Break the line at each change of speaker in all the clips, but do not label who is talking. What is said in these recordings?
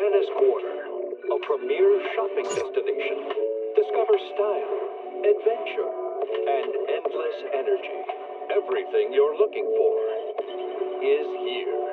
Janice Quarter, a premier shopping destination. Discover style, adventure, and endless energy. Everything you're looking for is here.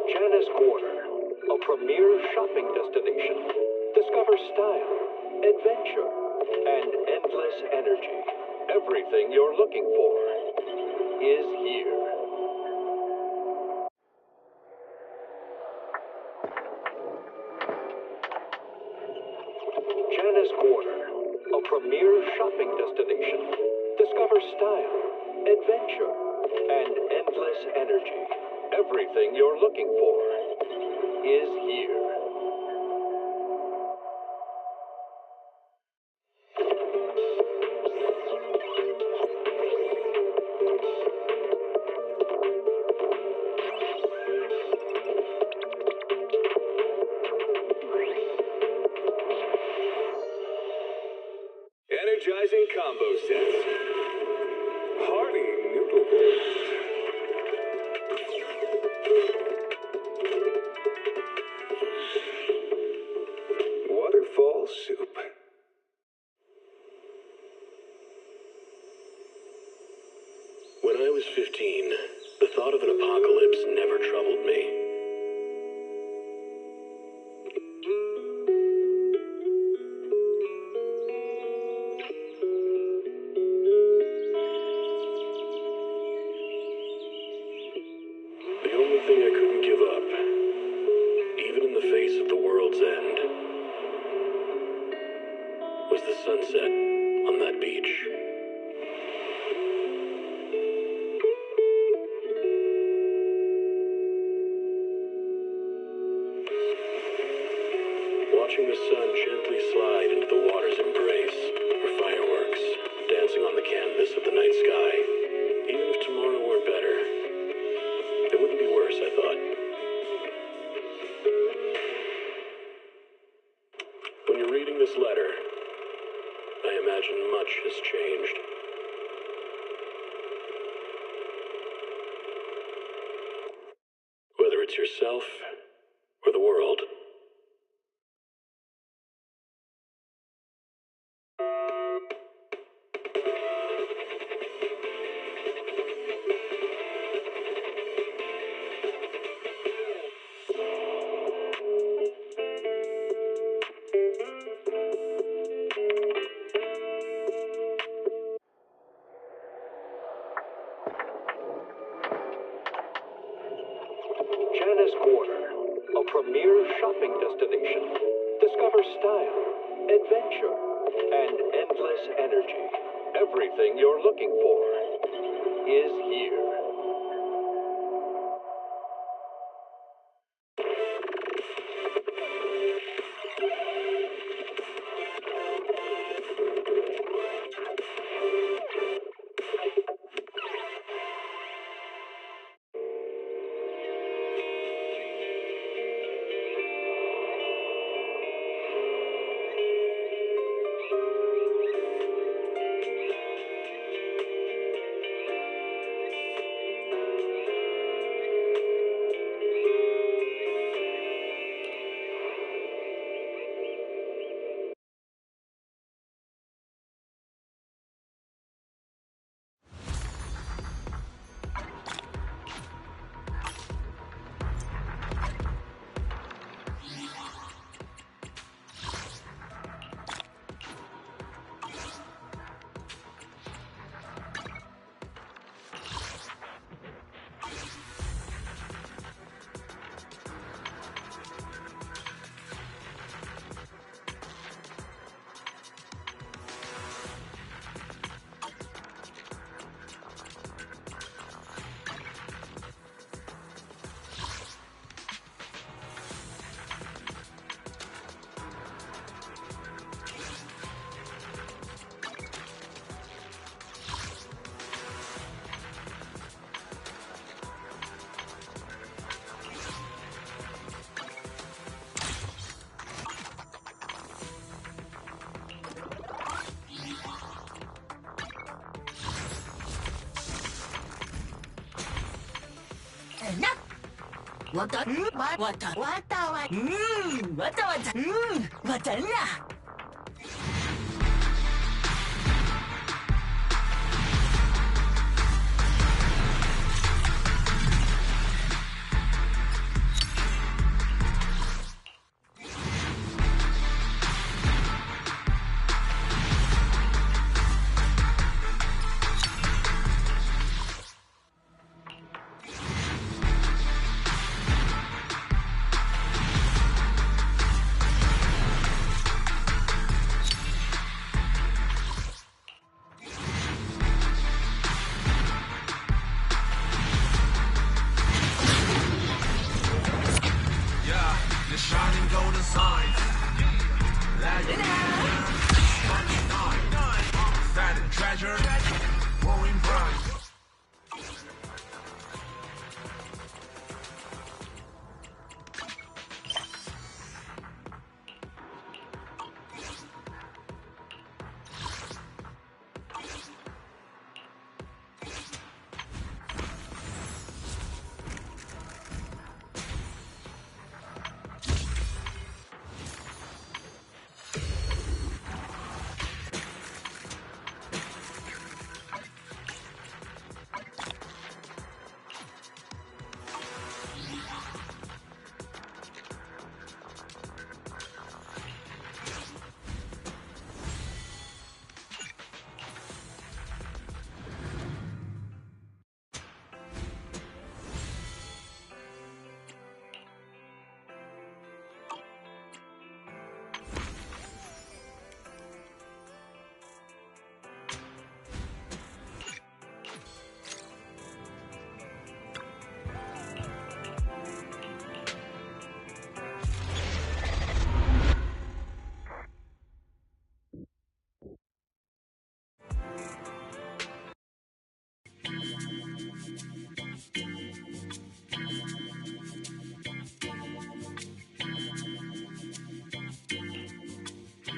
Janice Quarter, a premier shopping destination. Discover style, adventure, and endless energy. Everything you're looking for is here. Janice Quarter, a premier shopping destination. Discover style, adventure, and endless energy. Everything you're looking for is here.
Energizing combo sets. Hearty noodle bowls. Waterfall soup.
When I was 15, the thought of an apocalypse never troubled me. The only thing I couldn't give up, even in the face of the world's end, was the sunset on that beach. Watching the sun gently slide into the water's embrace, or fireworks dancing on the canvas of the night sky. Even if tomorrow weren't better, it wouldn't be worse, I thought. When you're reading this letter, I imagine much has changed. Whether it's yourself or the world.
Janice Quarter, a premier shopping destination. Discover style, adventure, and endless energy. Everything you're looking for is here.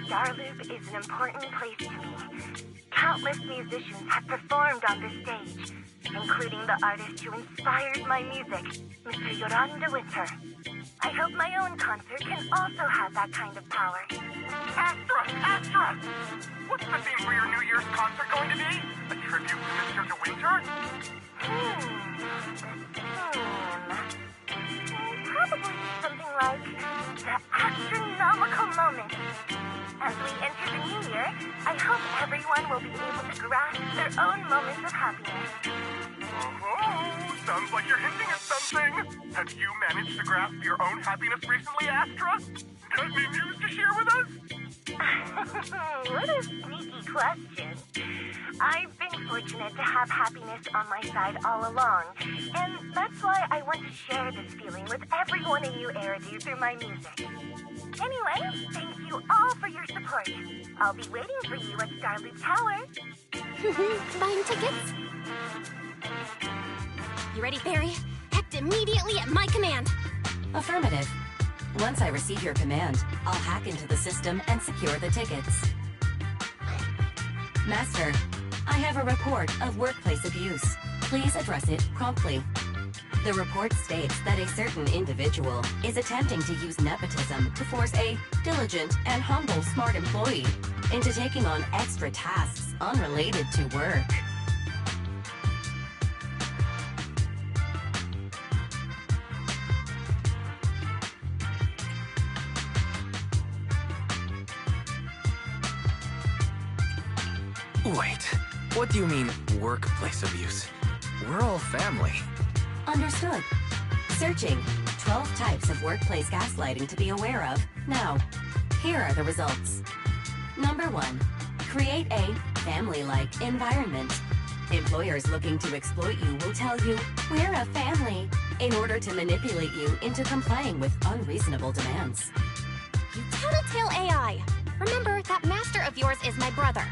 Starloop is an important place to me. Countless musicians have performed on this stage, including the artist who inspired my music, Mr. Yoran Winter. I hope my own concert can also have that kind of power.
Astra! Astra! What's the theme for your New Year's concert going to be? A tribute to Mr. De Winter?
Probably something like the astronomical moment. As we enter the new year, I hope everyone will be able to grasp their own moments of happiness.
Oh, sounds like you're hinting at something. Have you managed to grasp your own happiness recently, Astra? Got any news to share with us?
What a sneaky question. I've been fortunate to have happiness on my side all along, and that's why I want to share this feeling with everyone in New Eridu through my music. Anyway, thank you all for your support. I'll be waiting for you at Starloop Tower.
Buying tickets? You ready, Barry? Act immediately at my command.
Affirmative. Once I receive your command, I'll hack into the system and secure the tickets. Master, I have a report of workplace abuse. Please address it promptly. The report states that a certain individual is attempting to use nepotism to force a diligent and humble smart employee into taking on extra tasks unrelated to work.
Wait, what do you mean, workplace abuse? We're all family.
Understood. Searching. 12 types of workplace gaslighting to be aware of. Now, here are the results. Number 1. Create a family-like environment. Employers looking to exploit you will tell you, "We're a family," in order to manipulate you into complying with unreasonable demands.
You tattletale AI. Remember, that master of yours is my brother.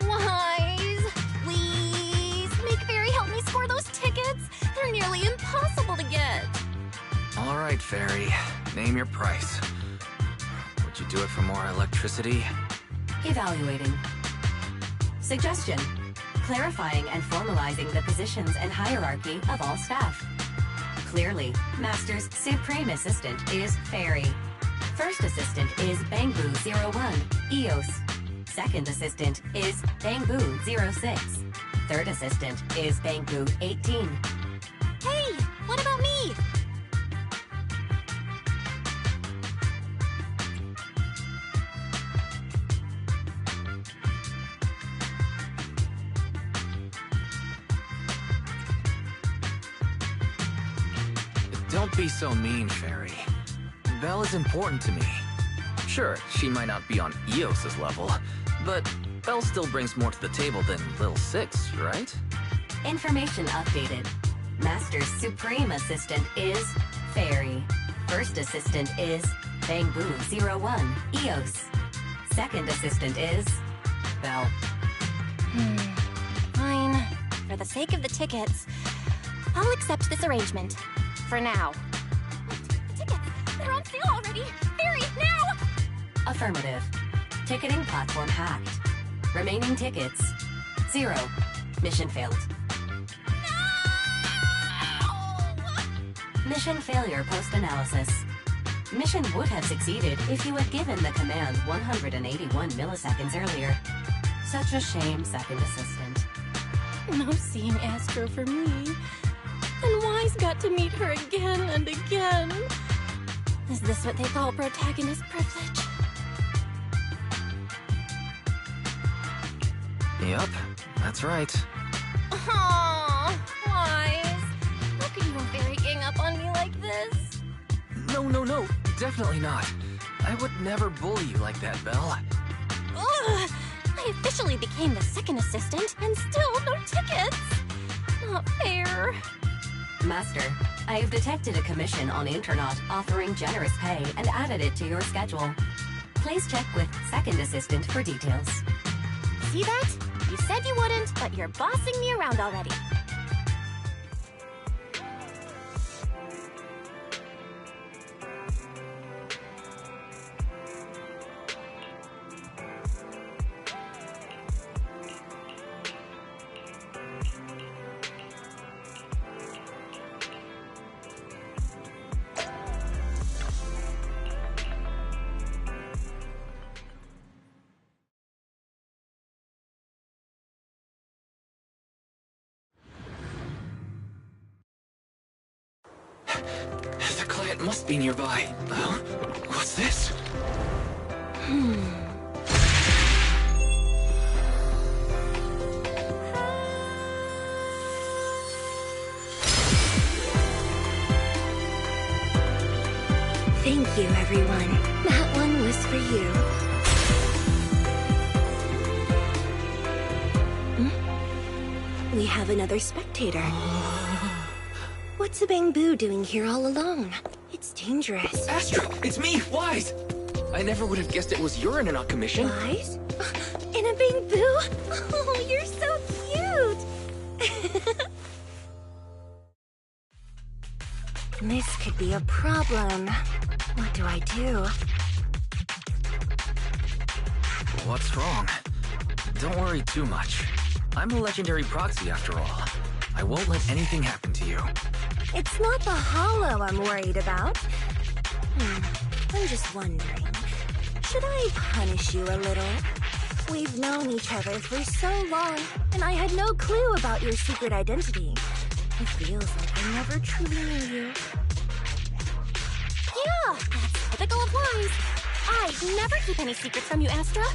Wise, please, make Fairy help me score those tickets. They're nearly impossible to get.
All right, Fairy. Name your price. Would you do it for more electricity?
Evaluating. Suggestion. Clarifying and formalizing the positions and hierarchy of all staff. Clearly, Master's supreme assistant is Fairy. First assistant is Bangbu01, EOS. Second assistant is Bangbu06. Third assistant is Bangbu18.
Hey, what about me?
Don't be so mean, Fairy. Belle is important to me. Sure, she might not be on Eos's level, but Belle still brings more to the table than Lil Six, right?
Information updated. Master's supreme assistant is Fairy. First assistant is Bangbu01, EOS. Second assistant is Belle.
Fine. For the sake of the tickets, I'll accept this arrangement. For now. The tickets! They're on sale already! Fairy, now!
Affirmative. Ticketing platform hacked. Remaining tickets 0. Mission failed.
No!
Mission failure post-analysis. Mission would have succeeded if you had given the command 181 milliseconds earlier. Such a shame, second assistant.
No seeing Astra for me. And Wise got to meet her again and again. Is this what they call protagonist privilege?
Yup, that's right.
Aww, Wise. How could you and Fairy gang up on me like this?
No, definitely not. I would never bully you like that, Belle.
Ugh! I officially became the second assistant, and still no tickets! Not fair.
Master, I have detected a commission on Internet offering generous pay and added it to your schedule. Please check with second assistant for details.
See that? You said you wouldn't, but you're bossing me around already.
The client must be nearby. What's this?
Thank you, everyone. That one was for you. We have another spectator. What's a Bangbu doing here all alone? It's dangerous.
Astra, it's me, Wise! I never would have guessed it was urine and not commission.
Wise? In a Bangbu? Oh, you're so cute! This could be a problem. What do I do?
What's wrong? Don't worry too much. I'm a legendary proxy after all. I won't let anything happen to you.
It's not the hollow I'm worried about. I'm just wondering, should I punish you a little? We've known each other for so long, and I had no clue about your secret identity. It feels like I never truly knew you.
Yeah, that's typical of Wise. I'd never keep any secrets from you, Astra.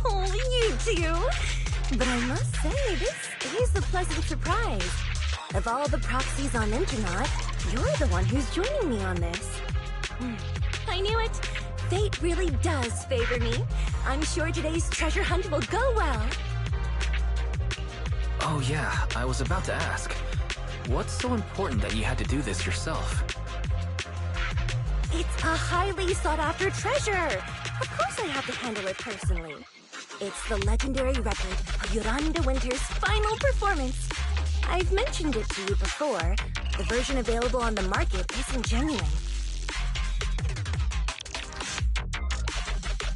Oh, you do? But I must say, this is a pleasant surprise. Of all the proxies on Internet, you're the one who's joining me on this. I knew it. Fate really does favor me. I'm sure today's treasure hunt will go well.
Oh yeah, I was about to ask. What's so important that you had to do this yourself?
It's a highly sought-after treasure. Of course I have to handle it personally. It's the legendary record of Yolanda Winter's final performance. I've mentioned it to you before. The version available on the market isn't genuine.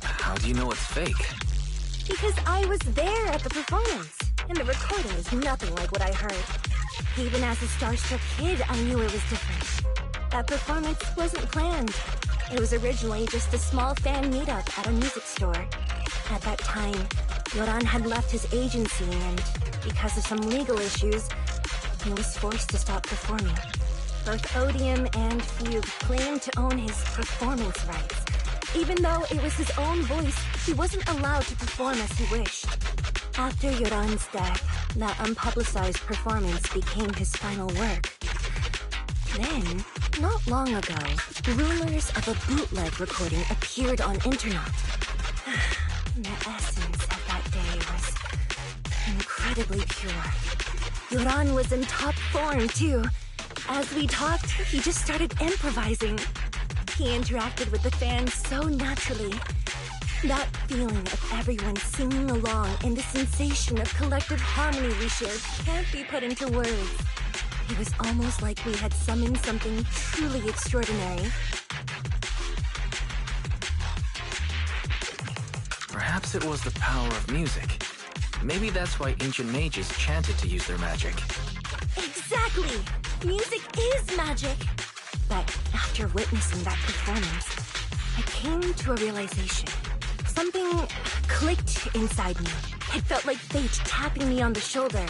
How do you know it's fake?
Because I was there at the performance. and the recording is nothing like what I heard. Even as a starstruck kid, I knew it was different. That performance wasn't planned. It was originally just a small fan meetup at a music store. At that time, Yoran had left his agency and, because of some legal issues, he was forced to stop performing. Both Odium and Fugue claimed to own his performance rights. Even though it was his own voice, he wasn't allowed to perform as he wished. After Yoran's death, that unpublicized performance became his final work. Then, not long ago, rumors of a bootleg recording appeared on internet. The essence of that day was incredibly pure. Yoran was in top form, too. As we talked, he just started improvising. He interacted with the fans so naturally. That feeling of everyone singing along and the sensation of collective harmony we shared can't be put into words. It was almost like we had summoned something truly extraordinary.
Perhaps it was the power of music. Maybe that's why ancient mages chanted to use their magic.
Exactly! Music is magic! But after witnessing that performance, I came to a realization. Something clicked inside me. It felt like fate tapping me on the shoulder.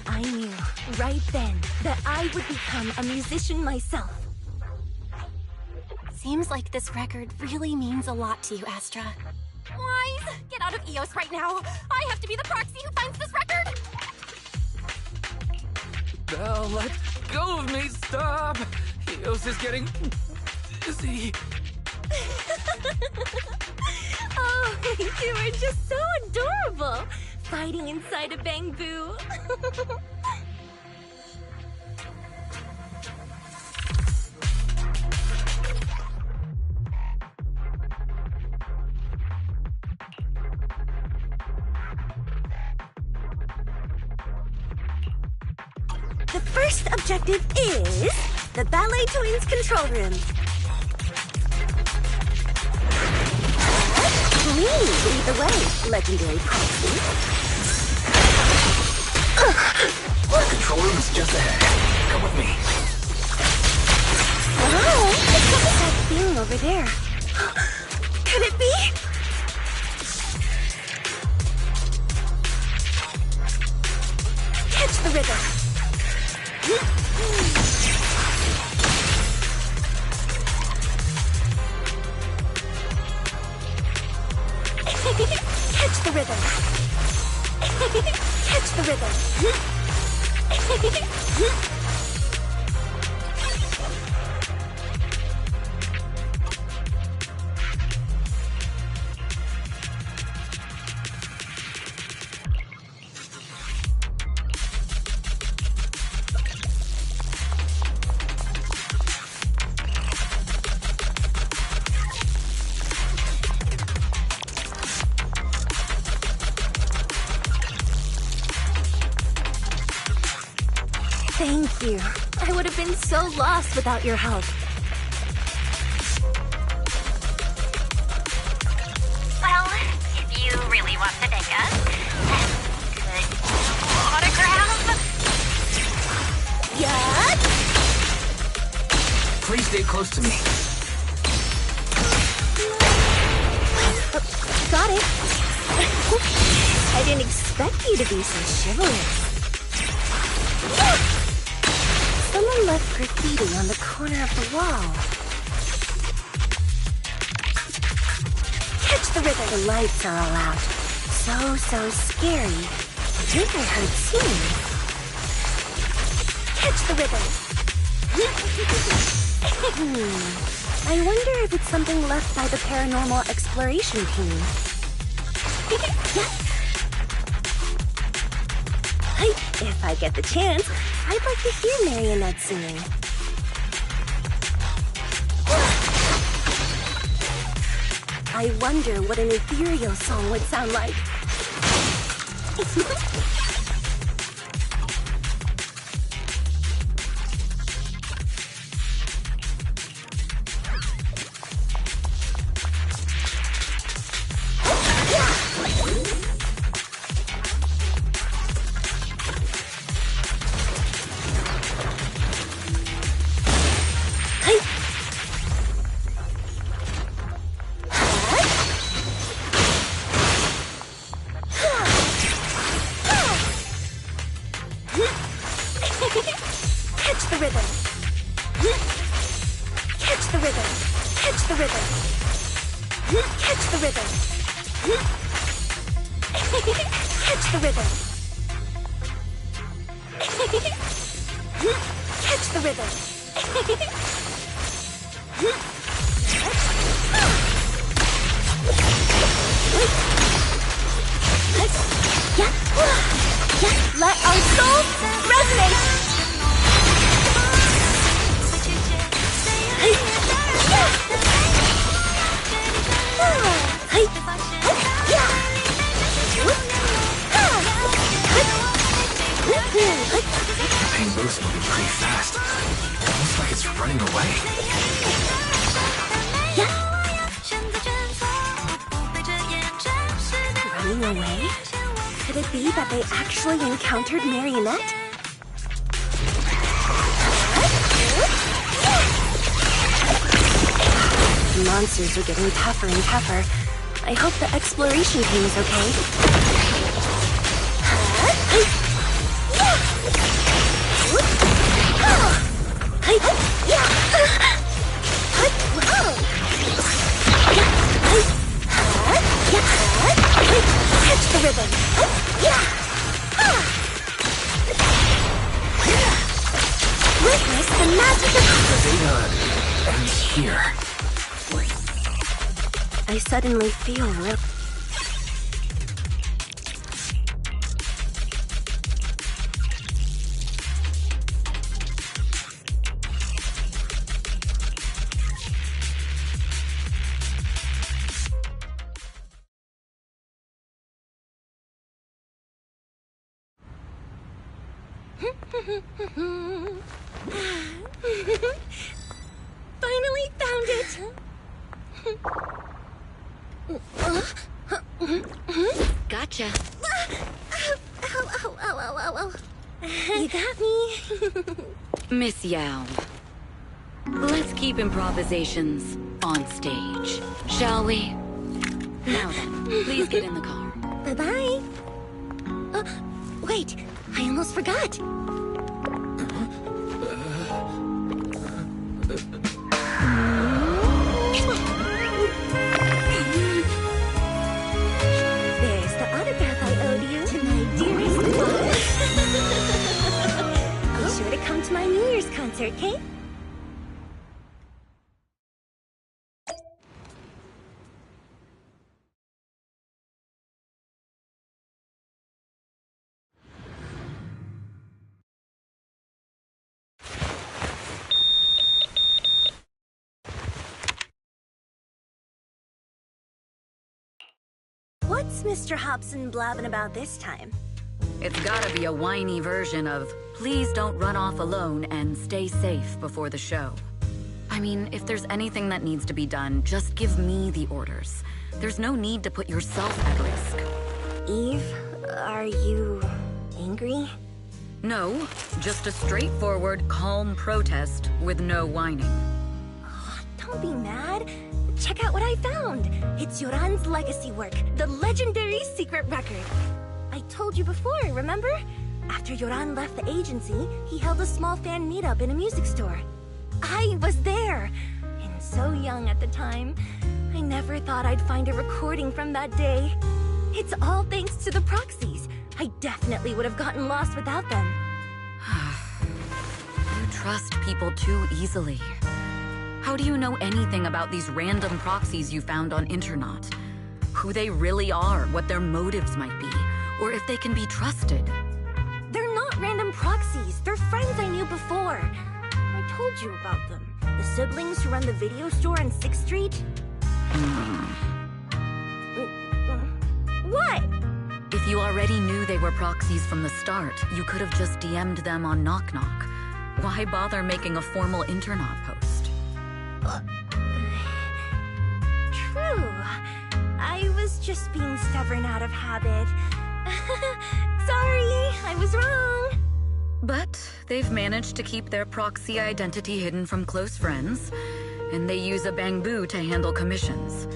I knew, right then, that I would become a musician myself.
Seems like this record really means a lot to you, Astra. Wise, get out of EOS right now. I have to be the proxy who finds this record.
Belle, let go of me, stop! Eos is getting dizzy.
Oh, you are just so adorable, fighting inside a bamboo. The first objective is the Ballet Twins control room. Please lead the way, legendary proxy.
The control room is just ahead. Come with me.
Wow, what is that feeling over there? Could it be? Catch the rhythm. Catch the rhythm. Catch the rhythm. Thank you. I would have been so lost without your help.
Well, if you really want to thank us, then could autograph?
Yeah?
Please stay close to me.
Got it. I didn't expect you to be so chivalrous. Someone left graffiti on the corner of the wall. Catch the rhythm. The lights are all out. So scary. I think I heard singing. Catch the rhythm. I wonder if it's something left by the paranormal exploration team. If I get the chance, I'd like to hear Marionette singing. I wonder what an ethereal song would sound like. Catch the rhythm. Catch the rhythm. Catch the rhythm. Catch the rhythm. Catch the rhythm. Catch the rhythm. Let our souls resonate.
Bamboo's moving pretty fast. Almost like it's running away.
Running away? Could it be that they actually encountered Marionette? The monsters are getting tougher and tougher. I hope the exploration team is okay. Catch the rhythm. Witness the magic of...
The data ends here.
I suddenly feel real... Finally found it!
Gotcha.
Ow. You got me.
Miss Yao. Let's keep improvisations on stage, shall we? Now then, please get in the car.
Bye-bye. Wait, I almost forgot. There's the autograph I owed you to my dearest mom. Be sure to come to my New Year's concert, okay? What's Mr. Hobson blabbing about this time?
It's gotta be a whiny version of, please don't run off alone and stay safe before the show. I mean, if there's anything that needs to be done, just give me the orders. There's no need to put yourself at risk.
Eve, are you angry?
No, just a straightforward, calm protest with no whining.
Oh, don't be mad. Check out what I found. It's Yoran's legacy work, the legendary secret record. I told you before, remember? After Yoran left the agency, he held a small fan meetup in a music store. I was there, and so young at the time. I never thought I'd find a recording from that day. It's all thanks to the proxies. I definitely would have gotten lost without them.
You trust people too easily. How do you know anything about these random proxies you found on Internet? Who they really are, what their motives might be, or if they can be trusted?
They're not random proxies. They're friends I knew before. I told you about them. The siblings who run the video store on 6th Street. What?
If you already knew they were proxies from the start, you could have just DM'd them on Knock Knock. Why bother making a formal Internet post?
True. I was just being stubborn out of habit. Sorry, I was wrong.
But they've managed to keep their proxy identity hidden from close friends, and they use a bamboo to handle commissions.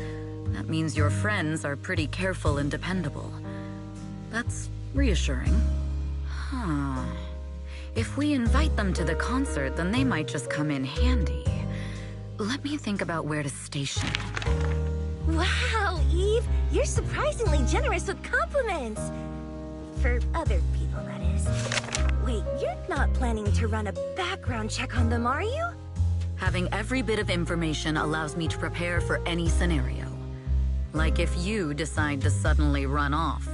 That means your friends are pretty careful and dependable. That's reassuring. Huh. If we invite them to the concert, then they might just come in handy. Let me think about where to station.
Wow, Eve, you're surprisingly generous with compliments. For other people, that is. Wait, you're not planning to run a background check on them, are you?
Having every bit of information allows me to prepare for any scenario. Like if you decide to suddenly run off.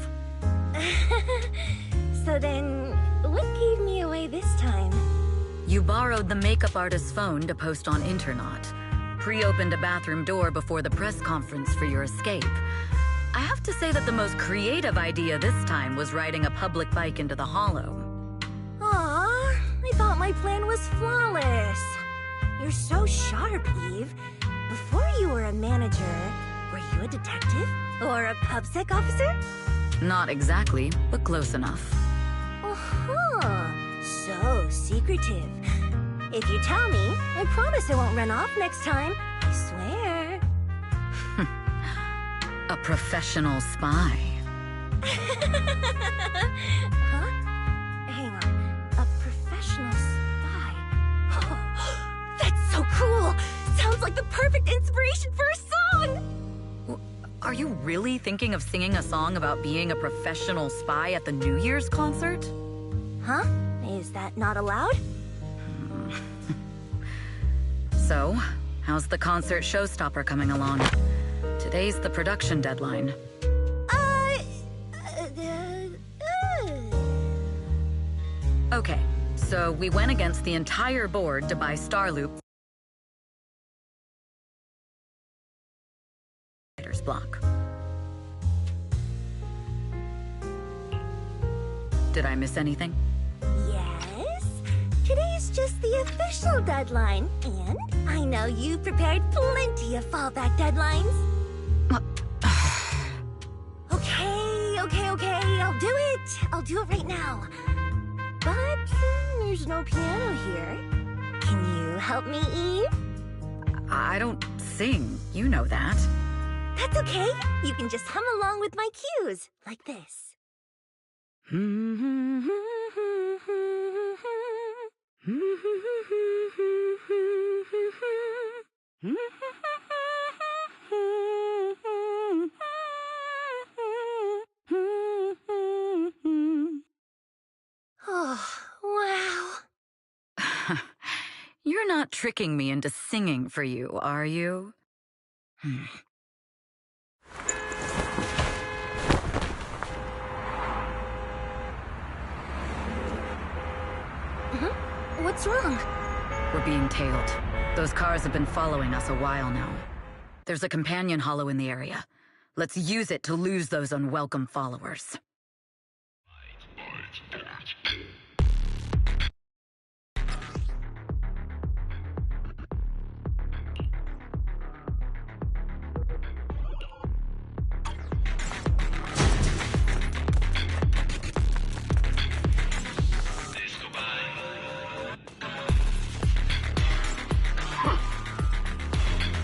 So then, what gave me away this time?
You borrowed the makeup artist's phone to post on Internaut. Pre-opened a bathroom door before the press conference for your escape. I have to say that the most creative idea this time was riding a public bike into the hollow.
Aw, I thought my plan was flawless. You're so sharp, Eve. Before you were a manager, were you a detective? Or a PubSec officer?
Not exactly, but close enough.
Uh-huh. So secretive. If you tell me, I promise I won't run off next time. I swear.
A professional spy.
Huh? Hang on. A professional spy. That's so cool! Sounds like the perfect inspiration for a song!
Are you really thinking of singing a song about being a professional spy at the New Year's concert?
Huh? Is that not allowed?
So, how's the concert showstopper coming along? Today's the production deadline. Okay, so we went against the entire board to buy Starloop block. Did I miss anything?
Yes. Today's just the official deadline, and I know you've prepared plenty of fallback deadlines. Okay, I'll do it. I'll do it right now. But there's no piano here. Can you help me, Eve?
I don't sing, you know that.
That's okay. You can just hum along with my cues, like this. Oh, wow.
You're not tricking me into singing for you, are you?
What's wrong?
We're being tailed. Those cars have been following us a while now. There's a companion hollow in the area. Let's use it to lose those unwelcome followers.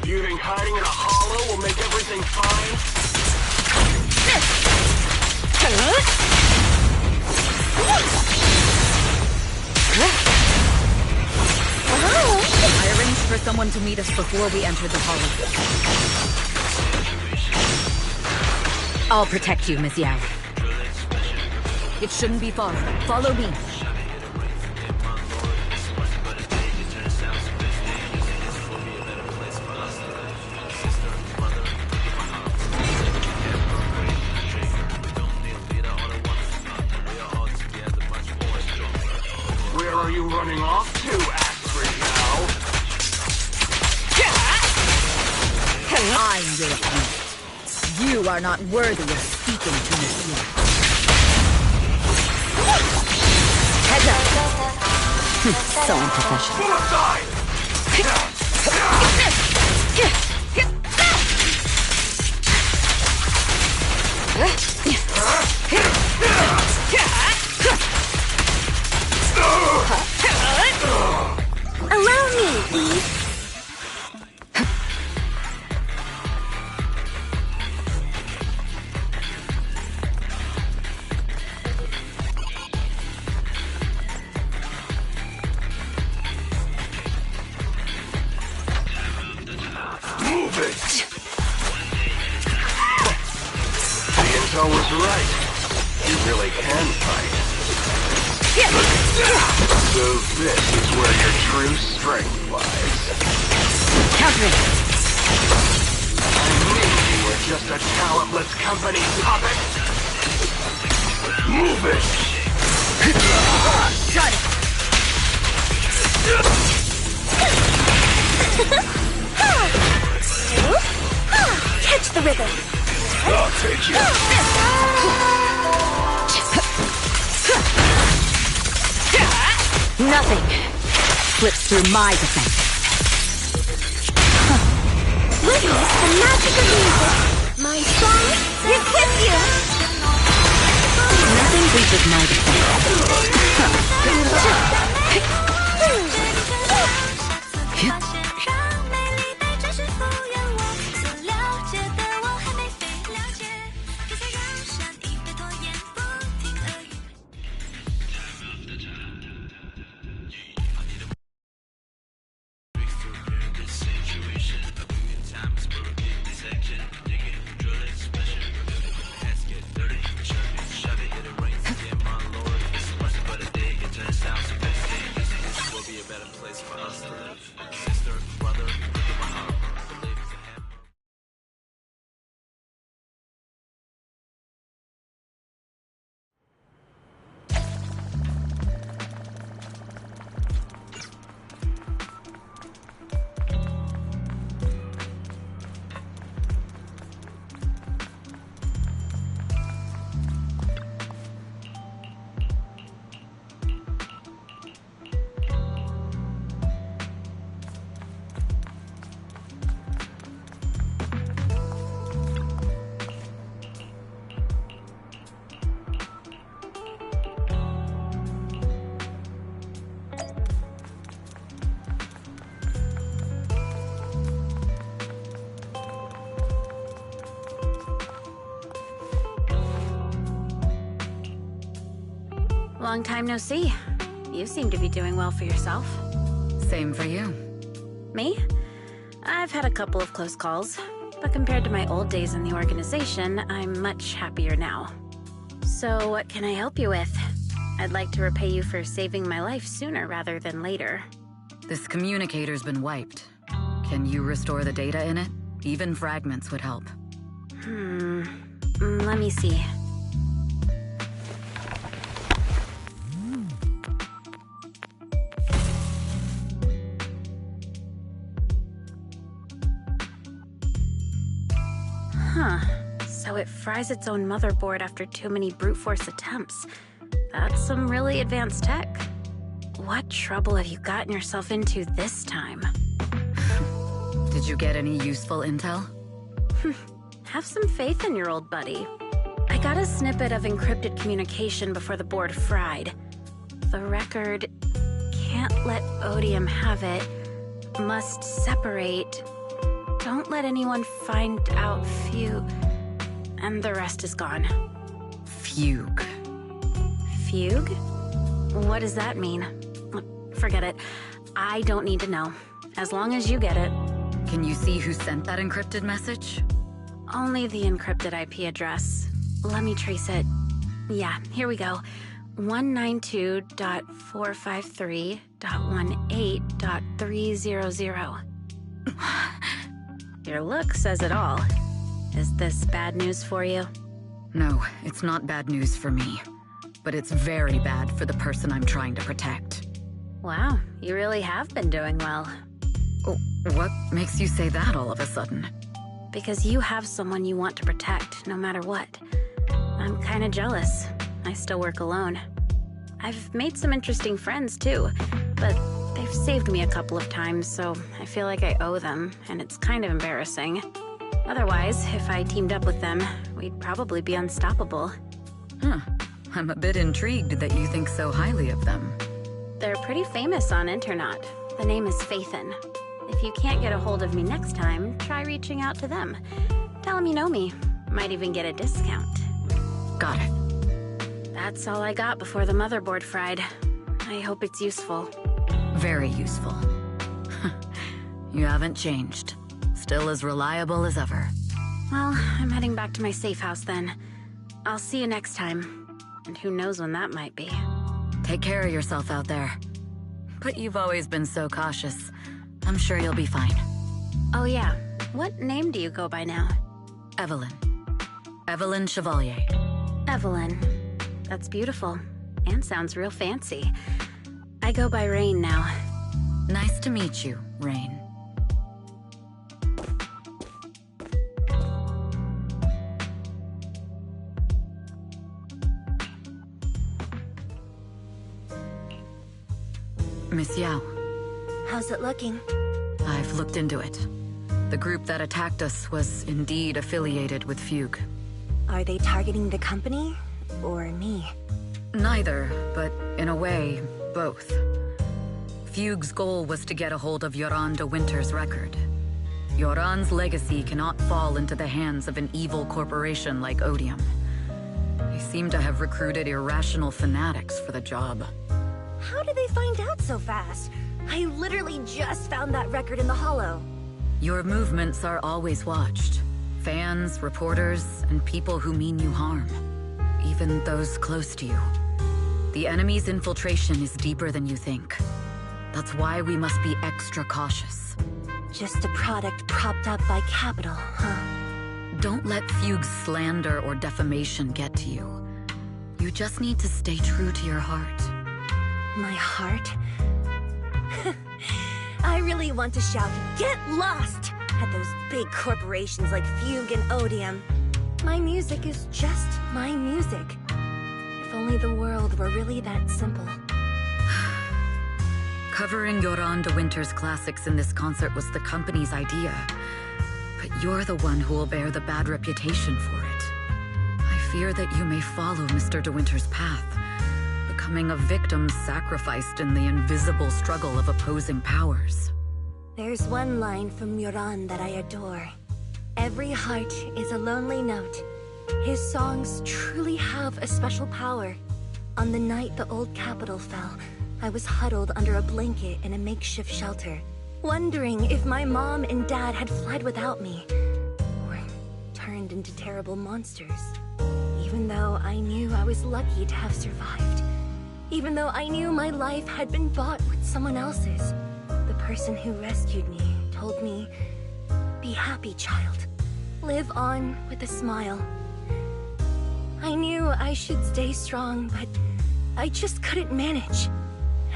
Do you think hiding in a hollow will make everything fine?
I arranged for someone to meet us before we entered the hollow. I'll protect you, Miss Yao. It shouldn't be far. Follow me.
Where are you running off to, Astra now?
I'm your opponent. You are not worthy of speaking to me here. Heads up. So unprofessional.
Suicide!
Allow me, Eve.
it! The intel was right. You really can fight. So this is where your true strength lies.
Countering.
I knew you were just a talentless company puppet. Move it!
Got it. Catch the rhythm.
I'll take you.
Nothing slips through my defense. Witness the magic of music. My song is with you. Nothing reaches my defense.
Long time no see. You seem to be doing well for yourself.
Same for you.
Me? I've had a couple of close calls, but compared to my old days in the organization, I'm much happier now. So what can I help you with? I'd like to repay you for saving my life sooner rather than later.
This communicator's been wiped. Can you restore the data in it? Even fragments would help.
Let me see. So it fries its own motherboard after too many brute force attempts. That's some really advanced tech. What trouble have you gotten yourself into this time?
Did you get any useful intel?
Have some faith in your old buddy. I got a snippet of encrypted communication before the board fried. The record can't let Odium have it. Must separate. Don't let anyone find out and the rest is gone.
Fugue.
Fugue? What does that mean? Forget it. I don't need to know. As long as you get it.
Can you see who sent that encrypted message?
Only the encrypted IP address. Let me trace it. Yeah, here we go. 192.453.18.300. Your look says it all. Is this bad news for you?
No, it's not bad news for me. But it's very bad for the person I'm trying to protect.
Wow, you really have been doing well.
Oh, what makes you say that all of a sudden?
Because you have someone you want to protect, no matter what. I'm kinda jealous. I still work alone. I've made some interesting friends, too. But they've saved me a couple of times, so I feel like I owe them, and it's kind of embarrassing. Otherwise, if I teamed up with them, we'd probably be unstoppable.
Huh. I'm a bit intrigued that you think so highly of them.
They're pretty famous on Internet. The name is Phaethon. If you can't get a hold of me next time, try reaching out to them. Tell them you know me. Might even get a discount.
Got it.
That's all I got before the motherboard fried. I hope it's useful.
Very useful. You haven't changed. still as reliable as ever.
Well, I'm heading back to my safe house then. I'll see you next time. And who knows when that might be.
Take care of yourself out there. But you've always been so cautious. I'm sure you'll be fine.
Oh yeah, what name do you go by now?
Evelyn. Evelyn Chevalier.
Evelyn. That's beautiful. And sounds real fancy. I go by Rain now.
Nice to meet you, Rain. Miss Yao.
How's it looking?
I've looked into it. The group that attacked us was indeed affiliated with Fugue.
Are they targeting the company or me?
Neither, but in a way, both. Fugue's goal was to get a hold of Yoran de Winter's record. Yoran's legacy cannot fall into the hands of an evil corporation like Odium. They seem to have recruited irrational fanatics for the job.
How did they find out so fast? I literally just found that record in the hollow.
Your movements are always watched. Fans, reporters, and people who mean you harm. Even those close to you. The enemy's infiltration is deeper than you think. That's why we must be extra cautious.
Just a product propped up by capital, huh?
Don't let Fugue's slander or defamation get to you. You just need to stay true to your heart.
My heart? I really want to shout, "Get lost!" at those big corporations like Fugue and Odium. My music is just my music. If only the world were really that simple.
Covering Yoran de Winter's classics in this concert was the company's idea. But you're the one who will bear the bad reputation for it. I fear that you may follow Mr. de Winter's path, becoming a victim sacrificed in the invisible struggle of opposing powers.
There's one line from Yoran that I adore. Every heart is a lonely note. His songs truly have a special power. On the night the old capital fell, I was huddled under a blanket in a makeshift shelter, wondering if my mom and dad had fled without me, or turned into terrible monsters. Even though I knew I was lucky to have survived. Even though I knew my life had been bought with someone else's. The person who rescued me told me, "Be happy, child. Live on with a smile." I knew I should stay strong, but I just couldn't manage.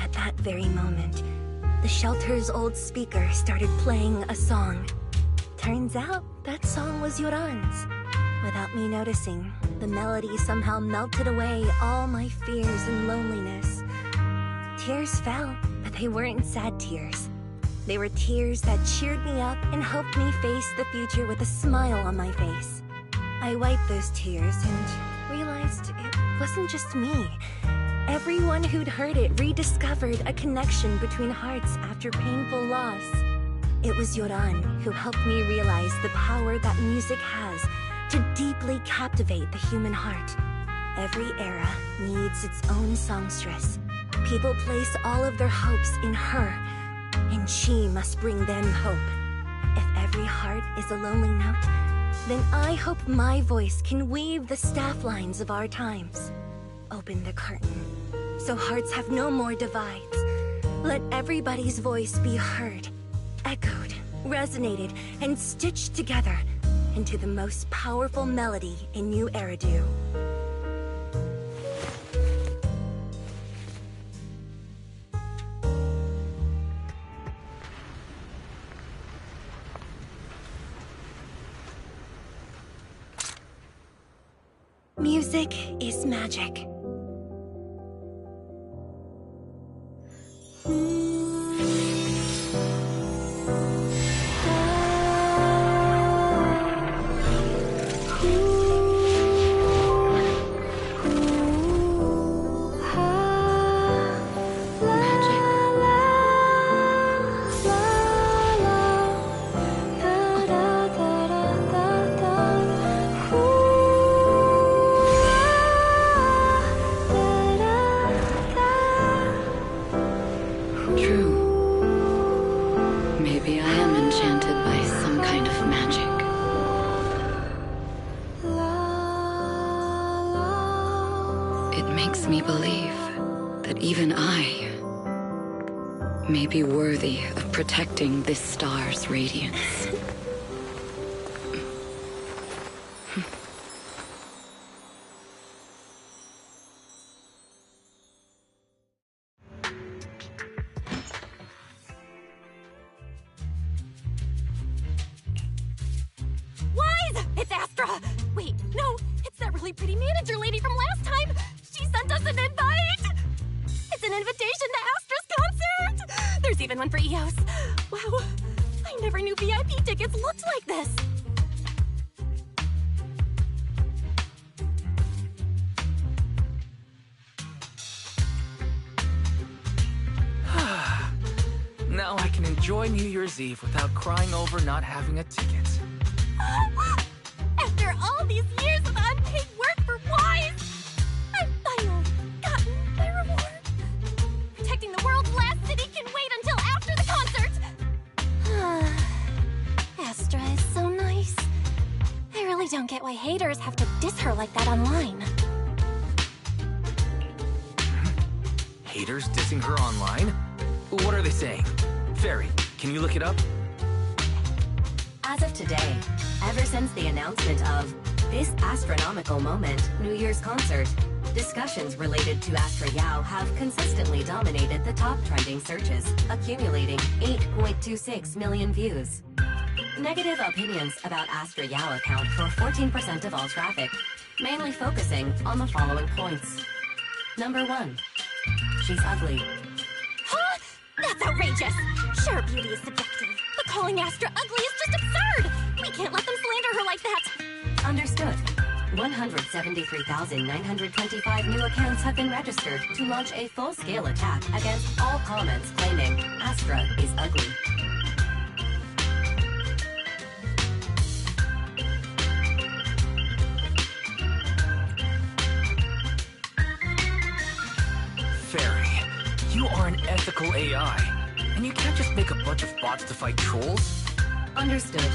At that very moment, the shelter's old speaker started playing a song. Turns out, that song was Yoran's. Without me noticing, the melody somehow melted away all my fears and loneliness. Tears fell, but they weren't sad tears. They were tears that cheered me up and helped me face the future with a smile on my face. I wiped those tears and realized it wasn't just me. Everyone who'd heard it rediscovered a connection between hearts after painful loss. It was Yoran who helped me realize the power that music has to deeply captivate the human heart. Every era needs its own songstress. People place all of their hopes in her, and she must bring them hope. If every heart is a lonely note, then I hope my voice can weave the staff lines of our times. Open the curtain, so hearts have no more divides. Let everybody's voice be heard, echoed, resonated, and stitched together into the most powerful melody in New Eridu. Music is magic.
Maybe I am enchanted by some kind of believe that even I may be worthy of protecting this star's radiance.
Wise! It's Astra! Wait, no, it's that really pretty manager lady from last time! She sent us an invite! It's an invitation to Astra's concert! There's even one for EOS. Wow, I never knew VIP tickets looked like this.
Now I can enjoy New Year's Eve without crying over not having a ticket.
After all these years of unpaid work for Wise, I've finally gotten my reward. Protecting the world's last city can wait until after the concert. Astra is so nice. I really don't get why haters have to diss her like that online.
Haters dissing her online? What are they saying? Fairy, can you look it up?
As of today, ever since the announcement of this astronomical moment New Year's concert, discussions related to Astra Yao have consistently dominated the top trending searches, accumulating 8.26 million views. Negative opinions about Astra Yao account for 14% of all traffic, mainly focusing on the following points. Number 1. She's ugly.
Huh? That's outrageous! Sure, beauty is subjective, but calling Astra ugly is just absurd! We can't let them slander her like that!
Understood. 173,925 new accounts have been registered to launch a full-scale attack against all comments claiming Astra is ugly.
Fairy, you are an ethical AI, and you can't just make a bunch of bots to fight trolls.
Understood.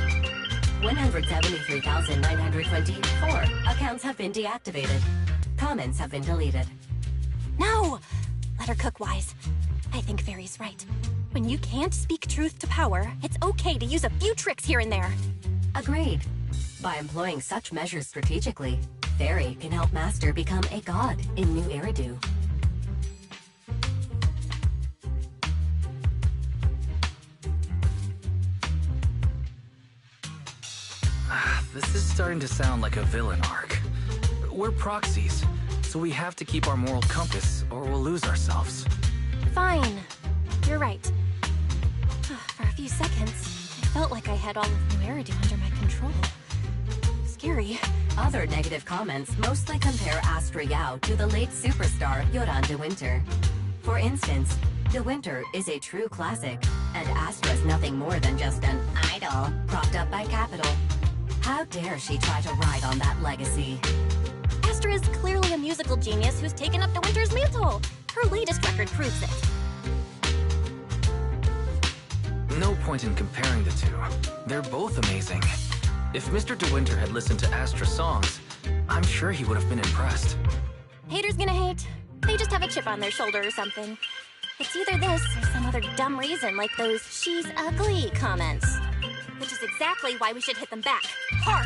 173,924 accounts have been deactivated. Comments have been deleted.
No! Let her cook, Wise. I think Fairy's right. When you can't speak truth to power, it's okay to use a few tricks here and there.
Agreed. By employing such measures strategically, Fairy can help Master become a god in New Eridu.
This is starting to sound like a villain arc. We're proxies, so we have to keep our moral compass or we'll lose ourselves.
Fine. You're right. For a few seconds, I felt like I had all of New Eridu under my control. Scary.
Other negative comments mostly compare Astra Yao to the late superstar Yoran de Winter. For instance, De Winter is a true classic, and Astra's nothing more than just an idol propped up by capital. How dare she try to ride on that legacy?
Astra is clearly a musical genius who's taken up De Winter's mantle. Her latest record proves it.
No point in comparing the two. They're both amazing. If Mr. De Winter had listened to Astra's songs, I'm sure he would have been impressed.
Haters gonna hate. They just have a chip on their shoulder or something. It's either this or some other dumb reason like those "she's ugly" comments. Which is exactly why we should hit them back. Hard!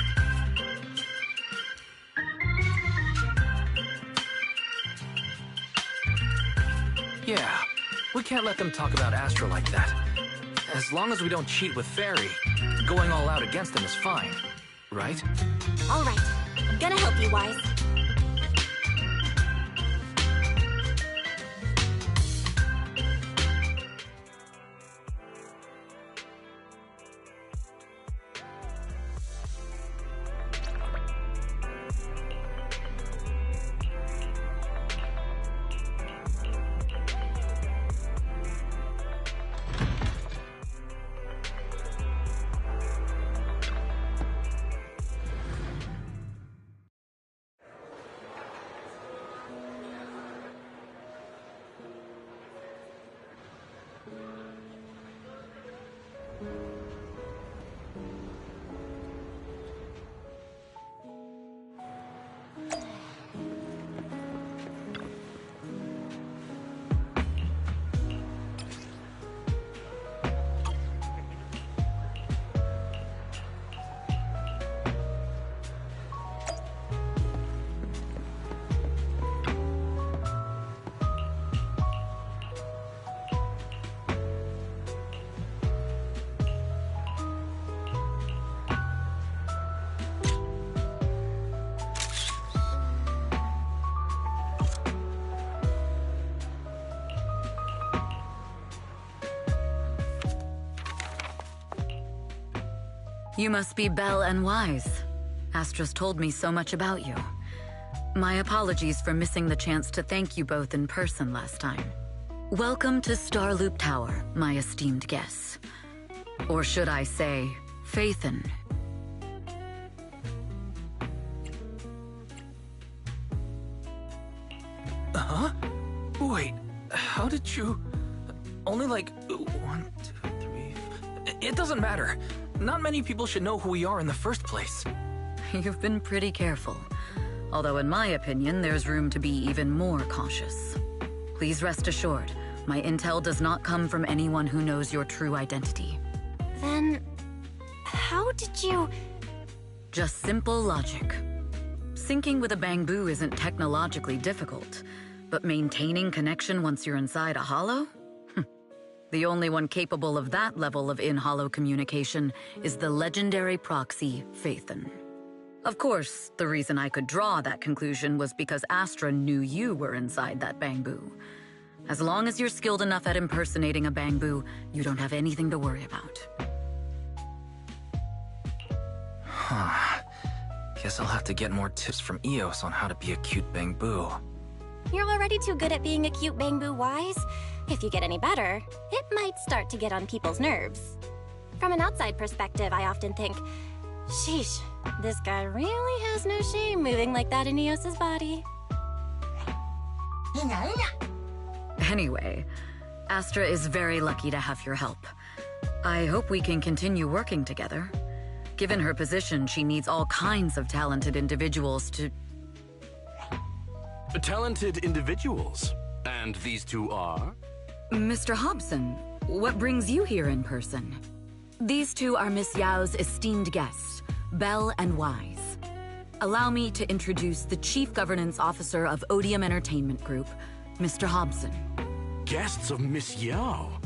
Yeah, we can't let them talk about Astra like that. As long as we don't cheat with Fairy, going all out against them is fine, right?
All right, I'm gonna help you, Wise.
You must be Belle and Wise. Astra's told me so much about you. My apologies for missing the chance to thank you both in person last time. Welcome to Starloop Tower, my esteemed guests. Or should I say, Faithin.
Huh? Wait, how did you... Only like 1, 2, 3... It doesn't matter. Not many people should know who we are in the first place.
You've been pretty careful. Although in my opinion, there's room to be even more cautious. Please rest assured, my intel does not come from anyone who knows your true identity.
Then, how did you...
Just simple logic. Syncing with a bamboo isn't technologically difficult, but maintaining connection once you're inside a hollow? The only one capable of that level of in-hollow communication is the legendary proxy, Faithin. Of course, the reason I could draw that conclusion was because Astra knew you were inside that bamboo. As long as you're skilled enough at impersonating a bamboo, you don't have anything to worry about.
Huh. Guess I'll have to get more tips from Eos on how to be a cute bamboo.
You're already too good at being a cute bamboo, Wise. If you get any better, it might start to get on people's nerves. From an outside perspective, I often think, sheesh, this guy really has no shame moving like that in Eos's body.
Anyway, Astra is very lucky to have your help. I hope we can continue working together. Given her position, she needs all kinds of talented individuals to...
Talented individuals? And these two are?
Mr. Hobson, what brings you here in person? These two are Miss Yao's esteemed guests, Belle and Wise. Allow me to introduce the Chief Governance Officer of Odium Entertainment Group, Mr. Hobson.
Guests of Miss Yao?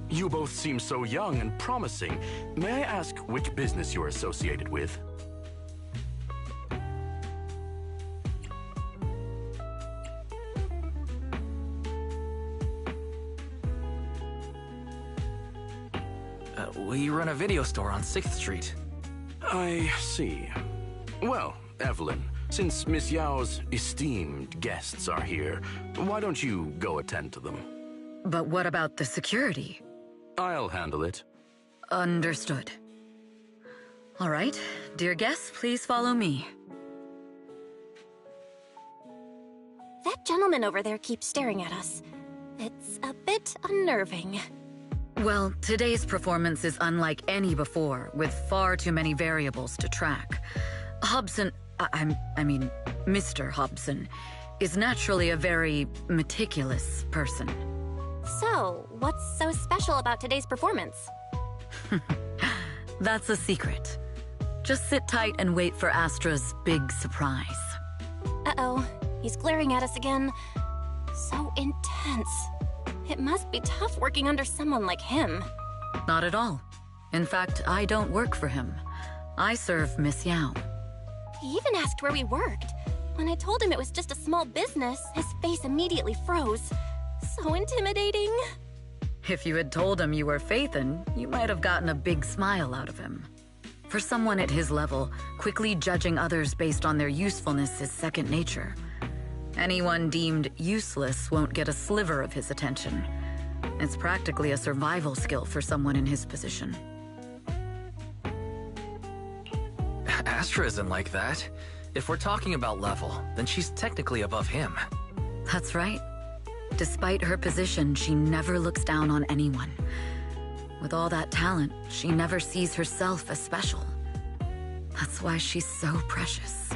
You both seem so young and promising. May I ask which business you're associated with?
We run a video store on 6th Street.
I see. Well, Evelyn, since Miss Yao's esteemed guests are here, why don't you go attend to them?
But what about the security?
I'll handle it.
Understood. All right, dear guests, please follow me.
That gentleman over there keeps staring at us. It's a bit unnerving.
Well, today's performance is unlike any before, with far too many variables to track. Hobson, I mean, Mr. Hobson, is naturally a very meticulous person.
So, what's so special about today's performance?
That's a secret. Just sit tight and wait for Astra's big surprise.
Uh-oh, he's glaring at us again. So intense. It must be tough working under someone like him.
Not at all. In fact, I don't work for him. I serve Miss Yao.
He even asked where we worked. When I told him it was just a small business, his face immediately froze. So intimidating.
If you had told him you were Faithin, you might have gotten a big smile out of him. For someone at his level, quickly judging others based on their usefulness is second nature. Anyone deemed useless won't get a sliver of his attention. It's practically a survival skill for someone in his position.
Astra isn't like that. If we're talking about level, then she's technically above him.
That's right. Despite her position, she never looks down on anyone. With all that talent, she never sees herself as special. That's why she's so precious.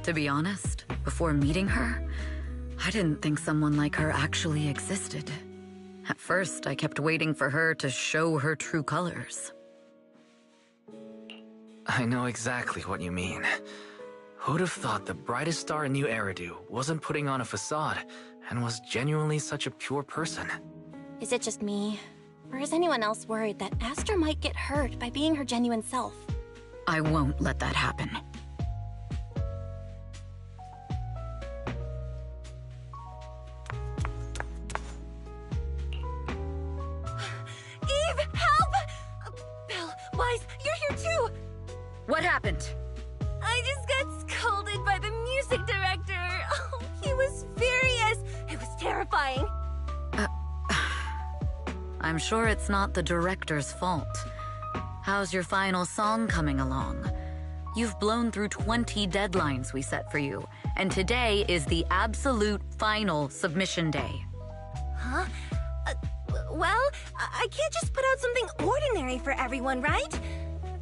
To be honest, before meeting her, I didn't think someone like her actually existed. At first, I kept waiting for her to show her true colors.
I know exactly what you mean. Who'd have thought the brightest star in New Eridu wasn't putting on a facade and was genuinely such a pure person?
Is it just me? Or is anyone else worried that Astra might get hurt by being her genuine self?
I won't let that happen.
Eve, help! Belle, Wise, you're here too!
happened?
I just got scolded by the music director. Oh, he was furious. It was terrifying.
I'm sure it's not the director's fault. How's your final song coming along? You've blown through 20 deadlines we set for you, and today is the absolute final submission day.
Huh? Well, I can't just put out something ordinary for everyone, right?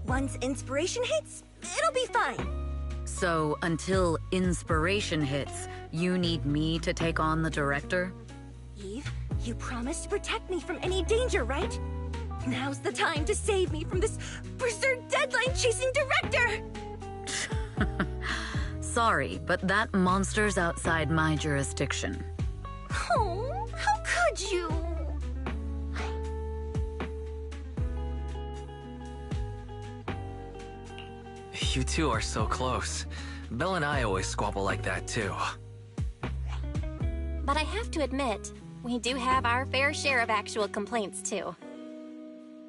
Once inspiration hits, it'll be fine.
So, until inspiration hits, you need me to take on the director?
Eve, you promised to protect me from any danger, right? Now's the time to save me from this berserk deadline-chasing director!
Sorry, but that monster's outside my jurisdiction.
Oh, how could you?
You two are so close. Belle and I always squabble like that, too.
But I have to admit, we do have our fair share of actual complaints, too.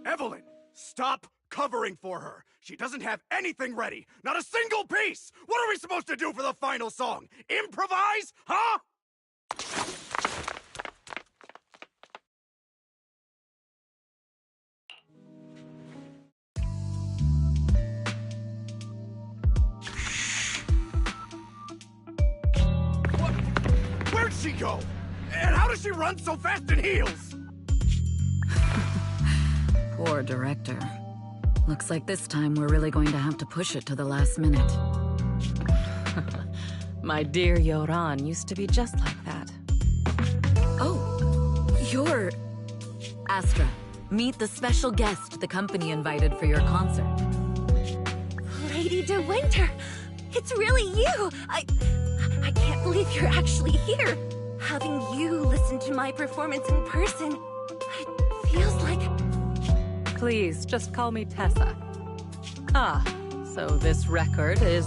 Evelyn, stop covering for her. She doesn't have anything ready. Not a single piece. What are we supposed to do for the final song? Improvise? Huh? What? Where'd she go? And how does she run so fast in heels?
Poor director. Looks like this time we're really going to have to push it to the last minute.
My dear Yoran used to be just like that.
Oh, you're... Astra, meet the special guest the company invited for your concert.
Lady De Winter, it's really you! I can't believe you're actually here. Having you listen to my performance in person, it feels like...
Please, just call me Tessa. Ah, so this record is...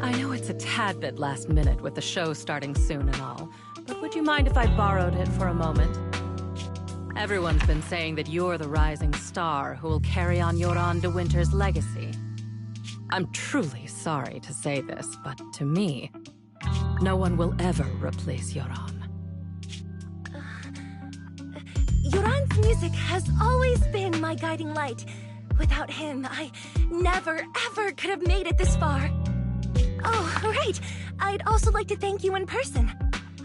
I know it's a tad bit last minute with the show starting soon and all, but would you mind if I borrowed it for a moment? Everyone's been saying that you're the rising star who will carry on Yoran De Winter's legacy. I'm truly sorry to say this, but to me, no one will ever replace Yoran.
Yoran's music has always been my guiding light. Without him, I never, ever could have made it this far. Oh, right. I'd also like to thank you in person.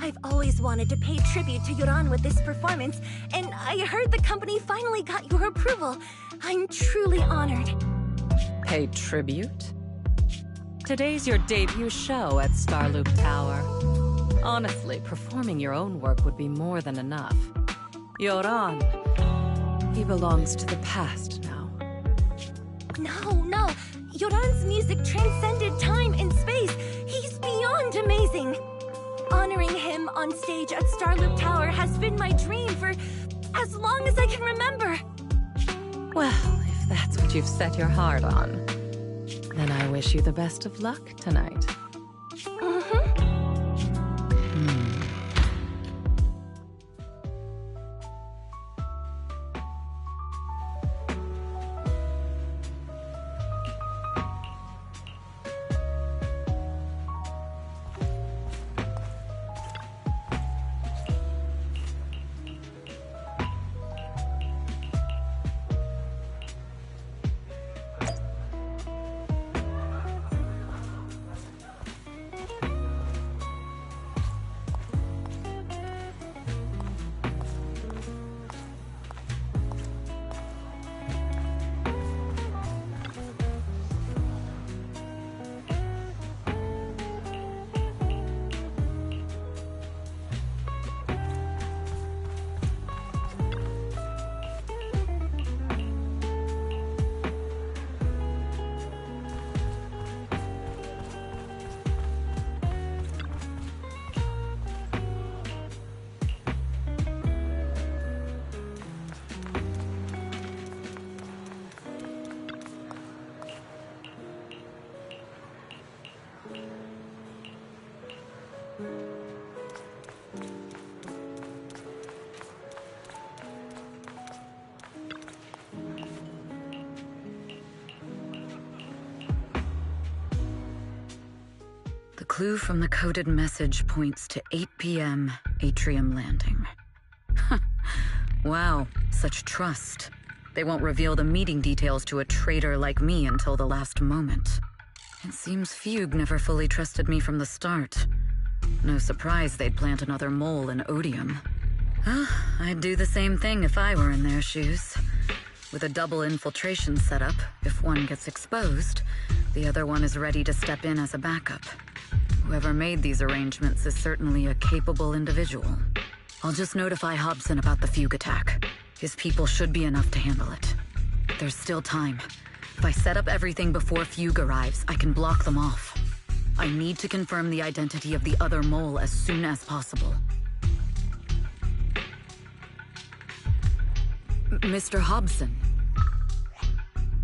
I've always wanted to pay tribute to Yoran with this performance, and I heard the company finally got your approval. I'm truly honored.
Pay tribute? Today's your debut show at Starloop Tower. Honestly, performing your own work would be more than enough. Yoran, he belongs to the past now.
No. Yoran's music transcended time and space. He's beyond amazing. Honoring him on stage at Starloop Tower has been my dream for as long as I can remember.
Well, if that's what you've set your heart on, then I wish you the best of luck tonight.
clue from the coded message points to 8 p.m. Atrium Landing. Wow, such trust. They won't reveal the meeting details to a traitor like me until the last moment. It seems Fugue never fully trusted me from the start. No surprise they'd plant another mole in Odium. I'd do the same thing if I were in their shoes. With a double infiltration setup, if one gets exposed, the other one is ready to step in as a backup. Whoever made these arrangements is certainly a capable individual. I'll just notify Hobson about the Fugue attack. His people should be enough to handle it. There's still time. If I set up everything before Fugue arrives, I can block them off. I need to confirm the identity of the other mole as soon as possible. Mr. Hobson.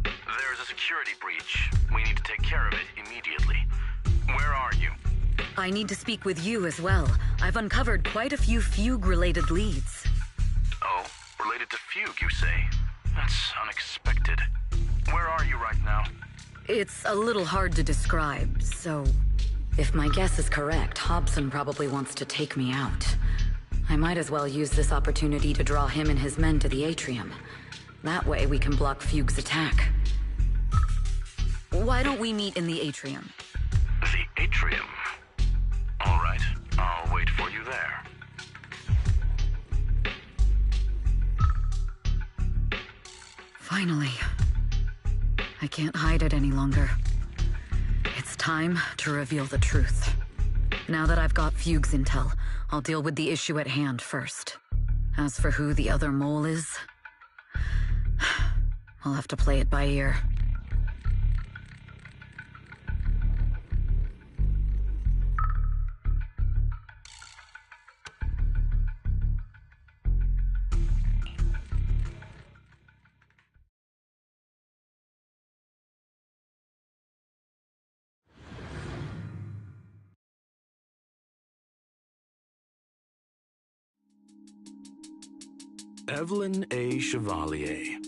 There's a security breach. We need to take care of it immediately. Where are you?
I need to speak with you as well. I've uncovered quite a few Fugue-related leads.
Oh, related to Fugue, you say? That's unexpected. Where are you right now?
It's a little hard to describe, so... If my guess is correct, Hobson probably wants to take me out. I might as well use this opportunity to draw him and his men to the atrium. That way we can block Fugue's attack. Why don't we meet in the atrium?
The atrium? All right, I'll wait for you there.
Finally. I can't hide it any longer. It's time to reveal the truth. Now that I've got Fugue's intel, I'll deal with the issue at hand first. As for who the other mole is, I'll have to play it by ear.
Evelyn A. Chevalier,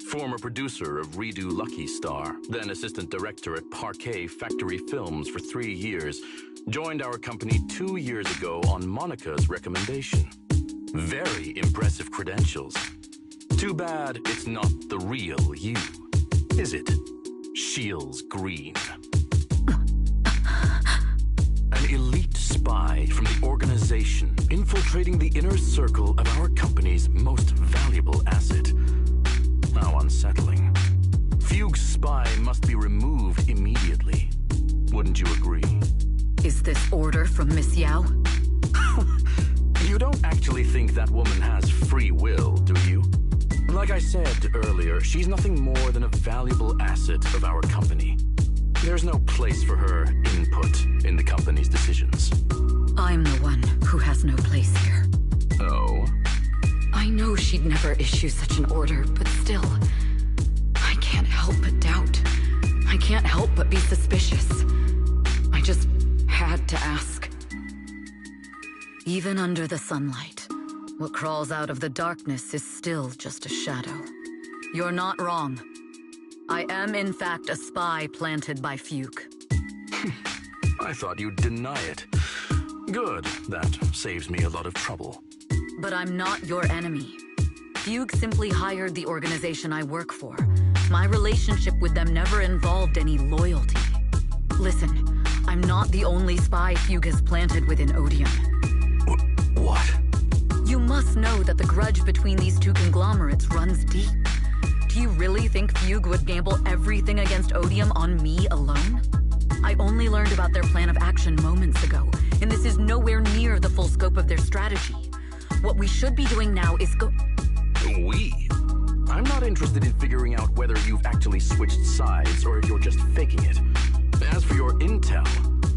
former producer of Redo Lucky Star, then assistant director at Parquet Factory Films for 3 years, joined our company 2 years ago on Monica's recommendation. Very impressive credentials. Too bad it's not the real you, is it, Shields Green? An elite spy from the organization infiltrating the inner circle of our company's most valuable asset. How unsettling. Fugue's spy must be removed immediately. Wouldn't you agree?
Is this order from Miss Yao?
You don't actually think that woman has free will, do you? Like I said earlier, she's nothing more than a valuable asset of our company. There's no place for her input in the company's decisions.
I'm the one who has no place here.
Oh?
I know she'd never issue such an order, but still, I can't help but doubt. I can't help but be suspicious. I just had to ask. Even under the sunlight, what crawls out of the darkness is still just a shadow. You're not wrong. I am, in fact, a spy planted by Fugue.
I thought you'd deny it. Good. That saves me a lot of trouble.
But I'm not your enemy. Fugue simply hired the organization I work for. My relationship with them never involved any loyalty. Listen, I'm not the only spy Fugue has planted within Odium.
What?
You must know that the grudge between these two conglomerates runs deep. Do you really think Fugue would gamble everything against Odium on me alone? I only learned about their plan of action moments ago, and this is nowhere near the full scope of their strategy. What we should be doing now is
We? I'm not interested in figuring out whether you've actually switched sides or if you're just faking it. As for your intel,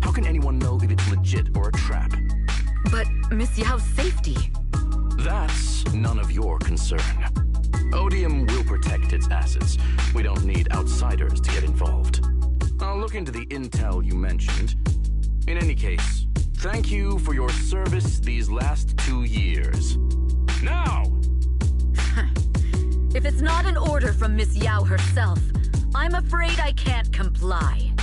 how can anyone know if it's legit or a trap?
But Miss Yao's safety...
That's none of your concern. Odium will protect its assets. We don't need outsiders to get involved. I'll look into the intel you mentioned. In any case, thank you for your service these last 2 years. Now!
If it's not an order from Miss Yao herself, I'm afraid I can't comply.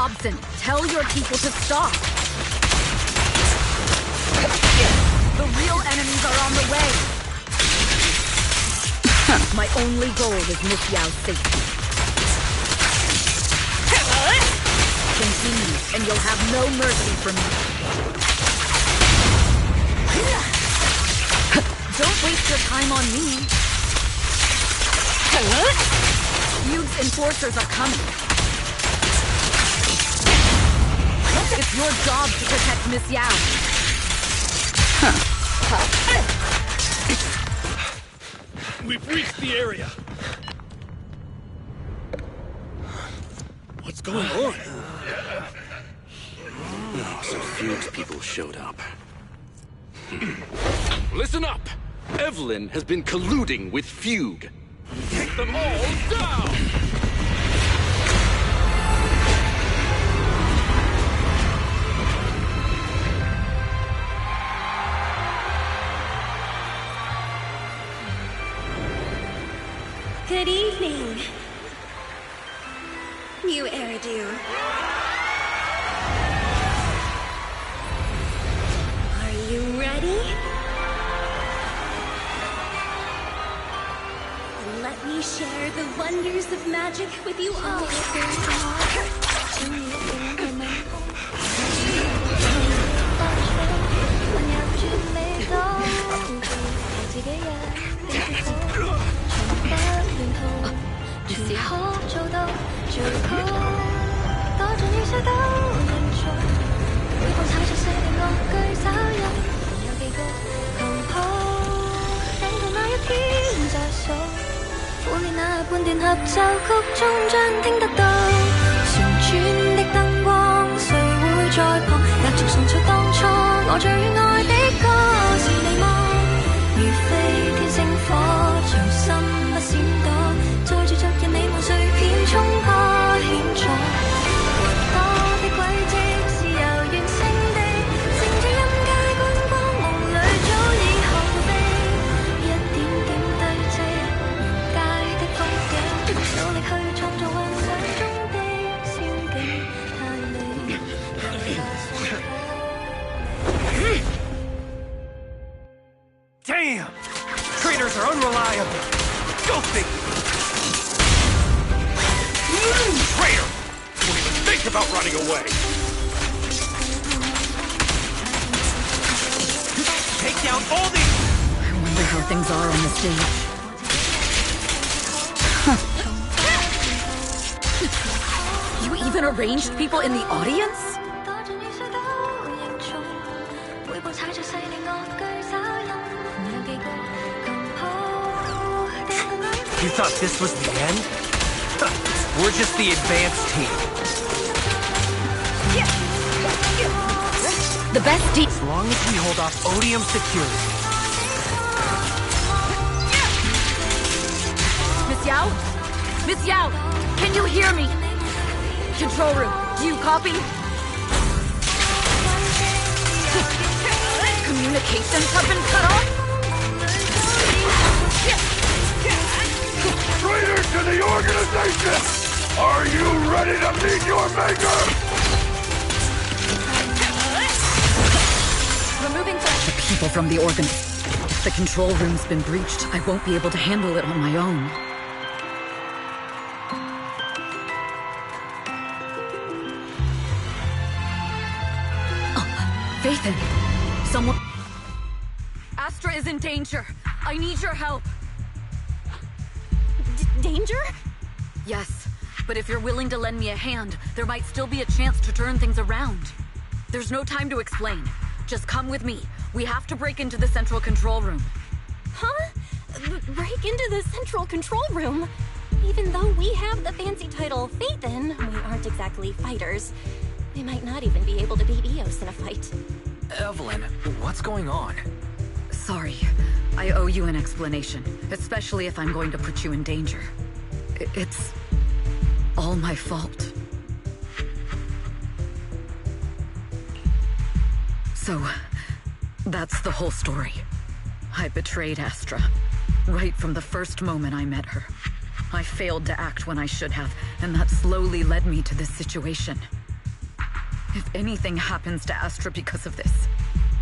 Robson, tell your people to stop. The real enemies are on the way. My only goal is Miss Yao's safety. Continue, and you'll have no mercy from me. Don't waste your time on me. Fugue's enforcers are coming. It's your job to protect Miss Yao.
We've reached the area. What's going on?
Oh, so Fugue's people showed up. Listen up! Evelyn has been colluding with Fugue. Take them all down!
Good evening, new Eridu. Are you ready? Let me share the wonders of magic with you all.
Damn! Traitors are unreliable. Go figure. Traitor! Don't even think about running away. Take down all these.
I wonder how things are on the stage. You even arranged people in the audience?
You thought this was the end? We're just the advanced team.
The best team.
As long as we hold off Odium security.
Miss Yao? Miss Yao, can you hear me? Control room, do you copy? Communications have been cut off?
Traitors to the organization! Are you ready to meet your maker?
Removing the people from the organ. If the control room's been breached, I won't be able to handle it on my own. Oh, Phaethon! Someone... Astra is in danger. I need your help.
Danger?
Yes, but if you're willing to lend me a hand, there might still be a chance to turn things around. There's no time to explain. Just come with me. We have to break into the central control room.
Huh? Break into the central control room? Even though we have the fancy title Phaethon, we aren't exactly fighters. We might not even be able to beat Eos in a fight.
Evelyn, what's going on?
Sorry. I owe you an explanation, especially if I'm going to put you in danger. It's all my fault. So, that's the whole story. I betrayed Astra, right from the first moment I met her. I failed to act when I should have, and that slowly led me to this situation. If anything happens to Astra because of this,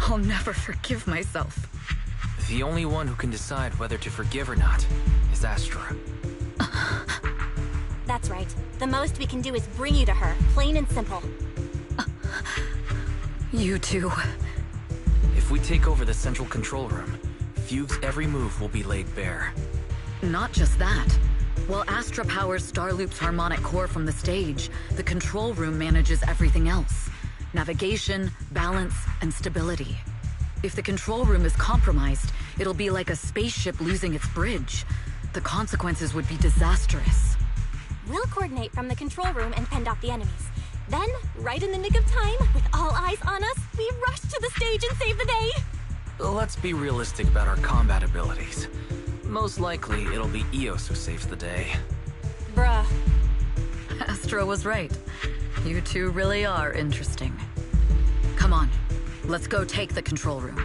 I'll never forgive myself.
The only one who can decide whether to forgive or not is Astra.
That's right. The most we can do is bring you to her, plain and simple.
You two.
If we take over the central control room, Fugue's every move will be laid bare.
Not just that. While Astra powers Starloop's harmonic core from the stage, the control room manages everything else. Navigation, balance, and stability. If the control room is compromised, it'll be like a spaceship losing its bridge. The consequences would be disastrous.
We'll coordinate from the control room and fend off the enemies. Then, right in the nick of time, with all eyes on us, we rush to the stage and save the day!
Let's be realistic about our combat abilities. Most likely, it'll be Eos who saves the day.
Bruh. Astra was right. You two really are interesting. Come on, let's go take the control room.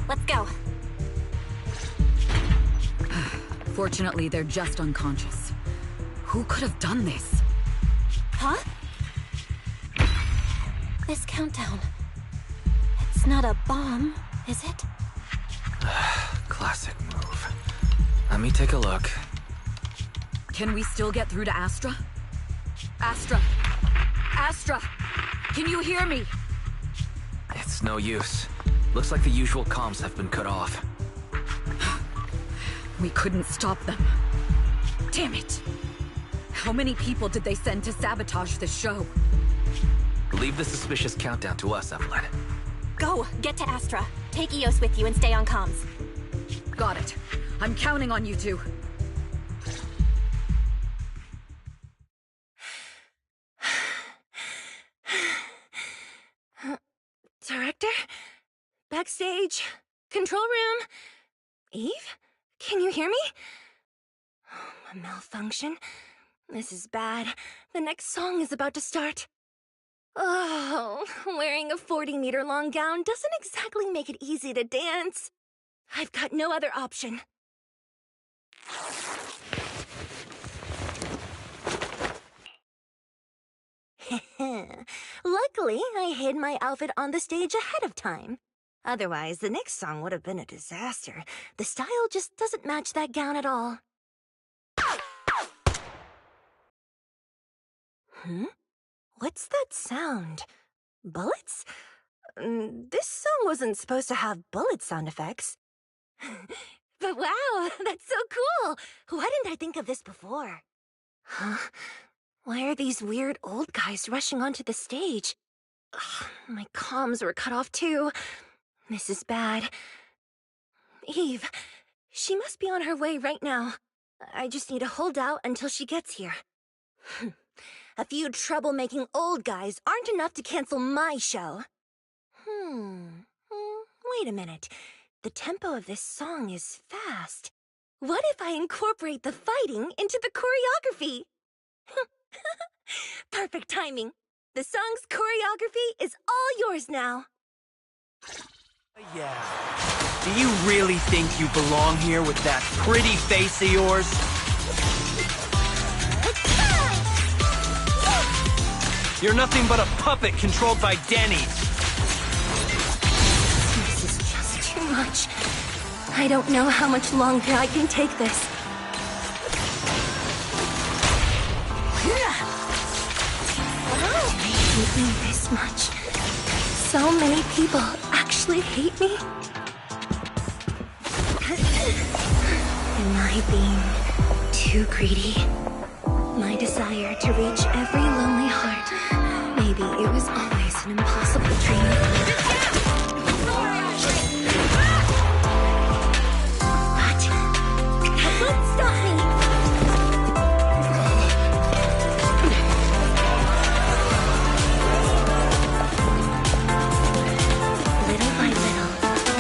Let's go.
Fortunately, they're just unconscious. Who could have done this?
Huh? This countdown. It's not a bomb, is it?
Classic move. Let me take a look.
Can we still get through to Astra? Astra! Astra! Can you hear me?
It's no use. Looks like the usual comms have been cut off.
We couldn't stop them. Damn it! How many people did they send to sabotage this show?
Leave the suspicious countdown to us, Evelyn.
Go! Get to Astra. Take Eos with you and stay on comms.
Got it. I'm counting on you two.
Director? Backstage? Control room? Eve? Can you hear me? A malfunction? This is bad. The next song is about to start. Oh, wearing a 40-meter-long gown doesn't exactly make it easy to dance. I've got no other option. Luckily, I hid my outfit on the stage ahead of time. Otherwise, the next song would have been a disaster. The style just doesn't match that gown at all. What's that sound? Bullets? This song wasn't supposed to have bullet sound effects. But wow, that's so cool! Why didn't I think of this before? Huh? Why are these weird old guys rushing onto the stage? Ugh, my comms were cut off too. This is bad. Eve, she must be on her way right now. I just need to hold out until she gets here. A few troublemaking old guys aren't enough to cancel my show. Wait a minute. The tempo of this song is fast. What if I incorporate the fighting into the choreography? Perfect timing. The song's choreography is all yours now.
Yeah. Do you really think you belong here with that pretty face of yours? You're nothing but a puppet controlled by Denny.
This is just too much. I don't know how much longer I can take this. Wow, they hate me this much. So many people actually hate me. Am I being too greedy? My desire to reach every lonely heart. Maybe it was always an impossible dream. But that won't stop me. Little by little,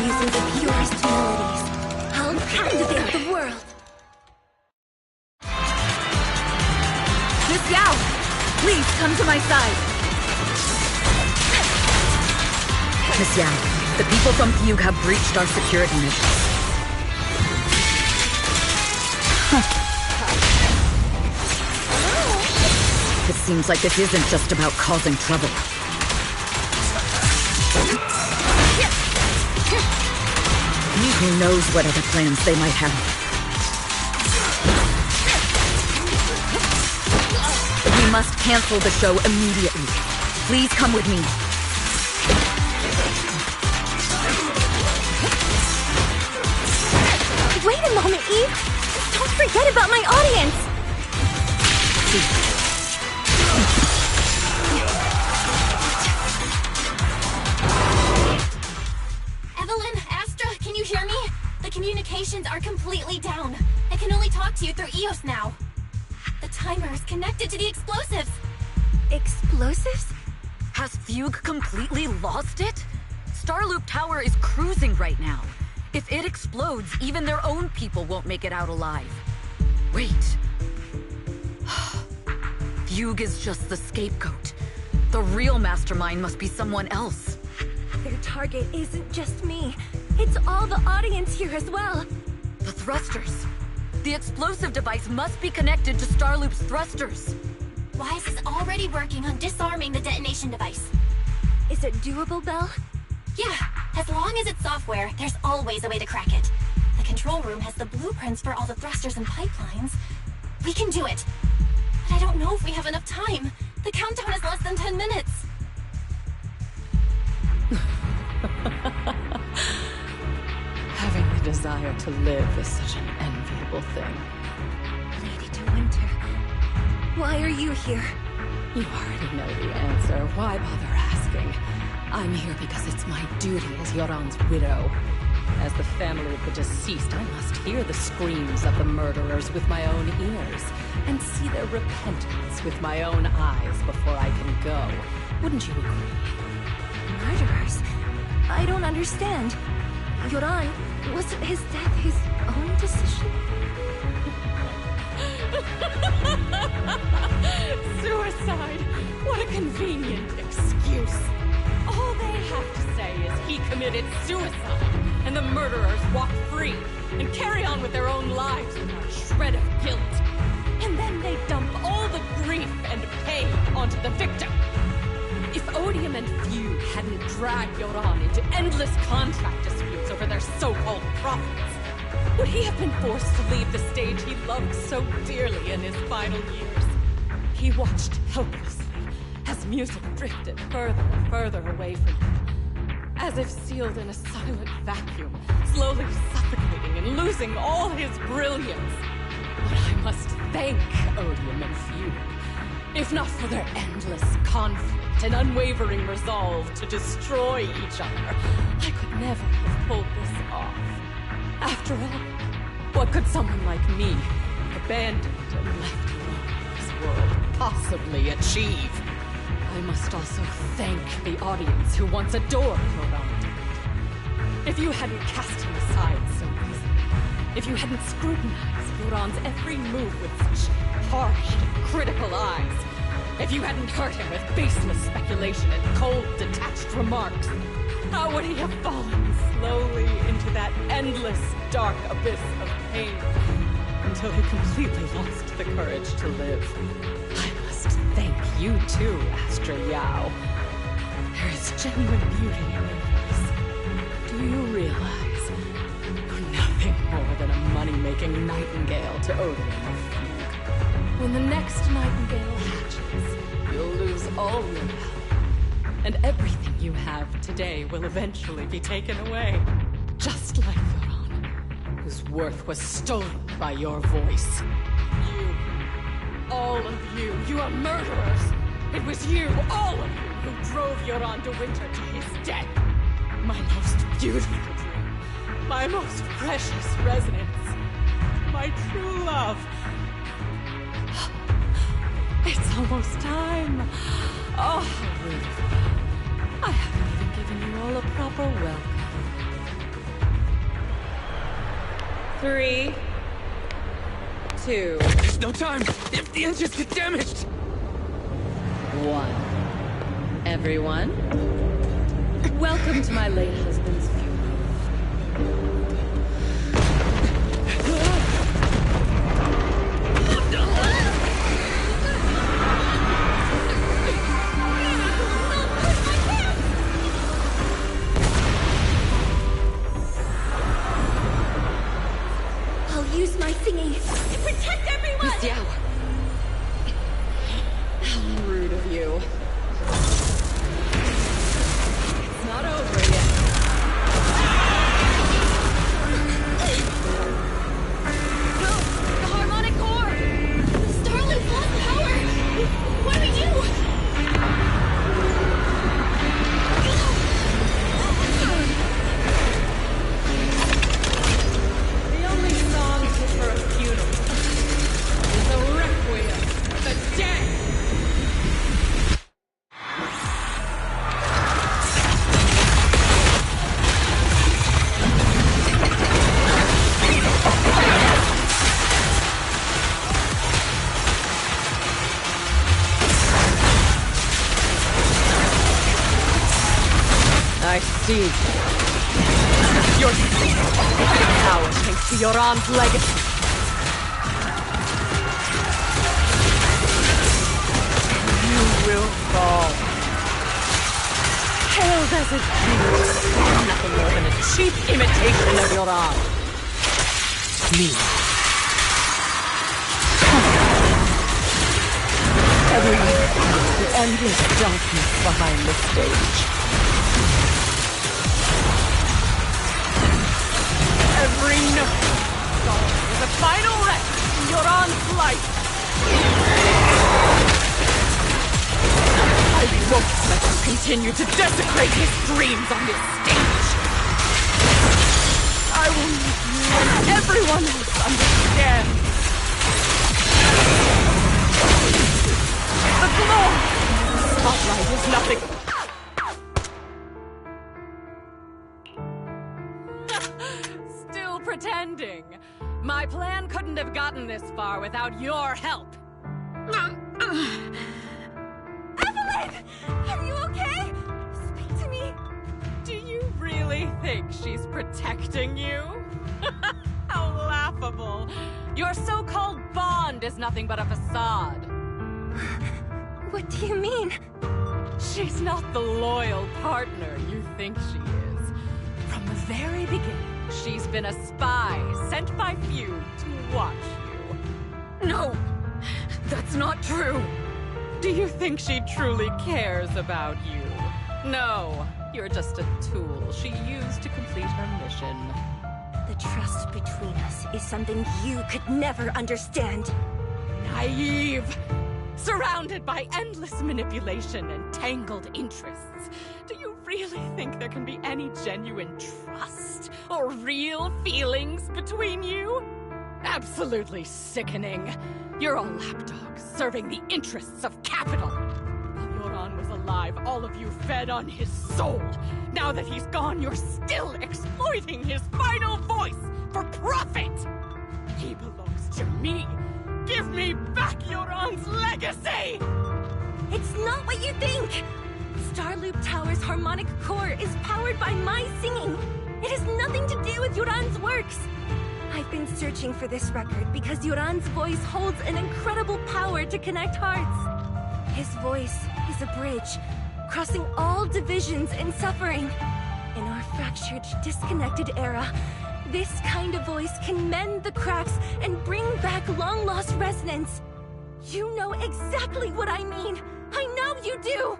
using the purest melodies, I'll captivate the world.
Miss Yao, please come to my side. Miss Yao, the people from Fugue have breached our security measures. It seems like this isn't just about causing trouble. Who knows what other plans they might have. We must cancel the show immediately. Please come with me.
Wait a moment, Eve! Don't forget about my audience!
Evelyn, Astra, can you hear me? The communications are completely down. I can only talk to you through EOS now. The timer is connected to the explosives.
Explosives?
Has Fugue completely lost it? Starloop Tower is cruising right now. If it explodes, even their own people won't make it out alive. Wait. Fugue is just the scapegoat. The real mastermind must be someone else.
Their target isn't just me. It's all the audience here as well.
The thrusters. The explosive device must be connected to Starloop's thrusters.
Wise is already working on disarming the detonation device.
Is it doable, Belle?
Yeah, as long as it's software, there's always a way to crack it. The control room has the blueprints for all the thrusters and pipelines. We can do it. But I don't know if we have enough time. The countdown is less than 10 minutes.
Having the desire to live is such an enviable thing.
Lady De Winter, why are you here?
You already know the answer. Why bother asking? I'm here because it's my duty as Yoran's widow. As the family of the deceased, I must hear the screams of the murderers with my own ears, and see their repentance with my own eyes before I can go. Wouldn't you agree?
Murderers? I don't understand. Yoran, was his death his own decision?
Suicide! What a convenient excuse. All they have to say is he committed suicide, and the murderers walk free and carry on with their own lives without a shred of guilt. And then they dump all the grief and pain onto the victim. If Odium and Fugue hadn't dragged Yoran into endless contract disputes over their so-called profits, would he have been forced to leave the stage he loved so dearly in his final years? He watched helplessly as music drifted further and further away from him, as if sealed in a silent vacuum, slowly suffocating and losing all his brilliance. But I must thank Odium and Fugue, if not for their endless conflict and unwavering resolve to destroy each other, I could never have pulled this off. After all, what could someone like me, abandoned and left alone in this world, possibly achieve? I must also thank the audience who once adored Yoran. If you hadn't cast him aside so easily, if you hadn't scrutinized Yoran's every move with such harsh and critical eyes, if you hadn't hurt him with baseless speculation and cold, detached remarks, how would he have fallen slowly into that endless, dark abyss of pain until he completely lost the courage to live? I must thank you too, Astra Yao. There is genuine beauty in your voice. Do you realize you're nothing more than a money-making nightingale to Odium or Fugue? When the next nightingale hatches, you'll lose all your wealth. And everything you have today will eventually be taken away. Just like Yoran, whose worth was stolen by your voice. You, all of you, you are murderers! It was you, all of you, who drove Yoran de Winter to his death. My most beautiful dream. My most precious resonance. My true love. It's almost time. Oh, how rude of me. I haven't even given you all a proper welcome. 3, 2.
There's no time! If the engines get damaged!
1. Everyone, welcome to my late husband's funeral.
singing to protect everyone!
Miss Yao. How rude of you. It's not over yet. No! The harmonic core! The Starloop's lost power! What do we do?
The only song fit for a funeral is a requiem for the dead! I see. Your power thanks to your aunt's legacy. You will fall. Hailed as a genius, nothing more than a cheap imitation of your aunt. Me. Everyone feels the endless darkness behind the stage. Every note song is a final rest in your aunt's life. I won't let you continue to desecrate his dreams on this stage. I will make you and everyone else understand. The glory of the spotlight is nothing. Still pretending. My plan couldn't have gotten this far without your help.
Evelyn! Are you okay? Speak to me.
Do you really think she's protecting you? How laughable. Your so-called bond is nothing but a facade.
What do you mean?
She's not the loyal partner you think she is. From the very beginning, she's been a spy sent by few to watch you.
No! That's not true!
Do you think she truly cares about you? No, you're just a tool she used to complete her mission.
The trust between us is something you could never understand.
Naive! Surrounded by endless manipulation and tangled interests. Do you really think there can be any genuine trust or real feelings between you? Absolutely sickening. You're a lapdog serving the interests of capital. While Yoran was alive, all of you fed on his soul. Now that he's gone, you're still exploiting his final voice for profit. He belongs to me. Give me back Yoran's legacy!
It's not what you think! Starloop Tower's harmonic core is powered by my singing. It has nothing to do with Yoran's works. I've been searching for this record because Yoran's voice holds an incredible power to connect hearts. His voice is a bridge, crossing all divisions and suffering. In our fractured, disconnected era, this kind of voice can mend the cracks and bring back long-lost resonance. You know exactly what I mean. I know you do!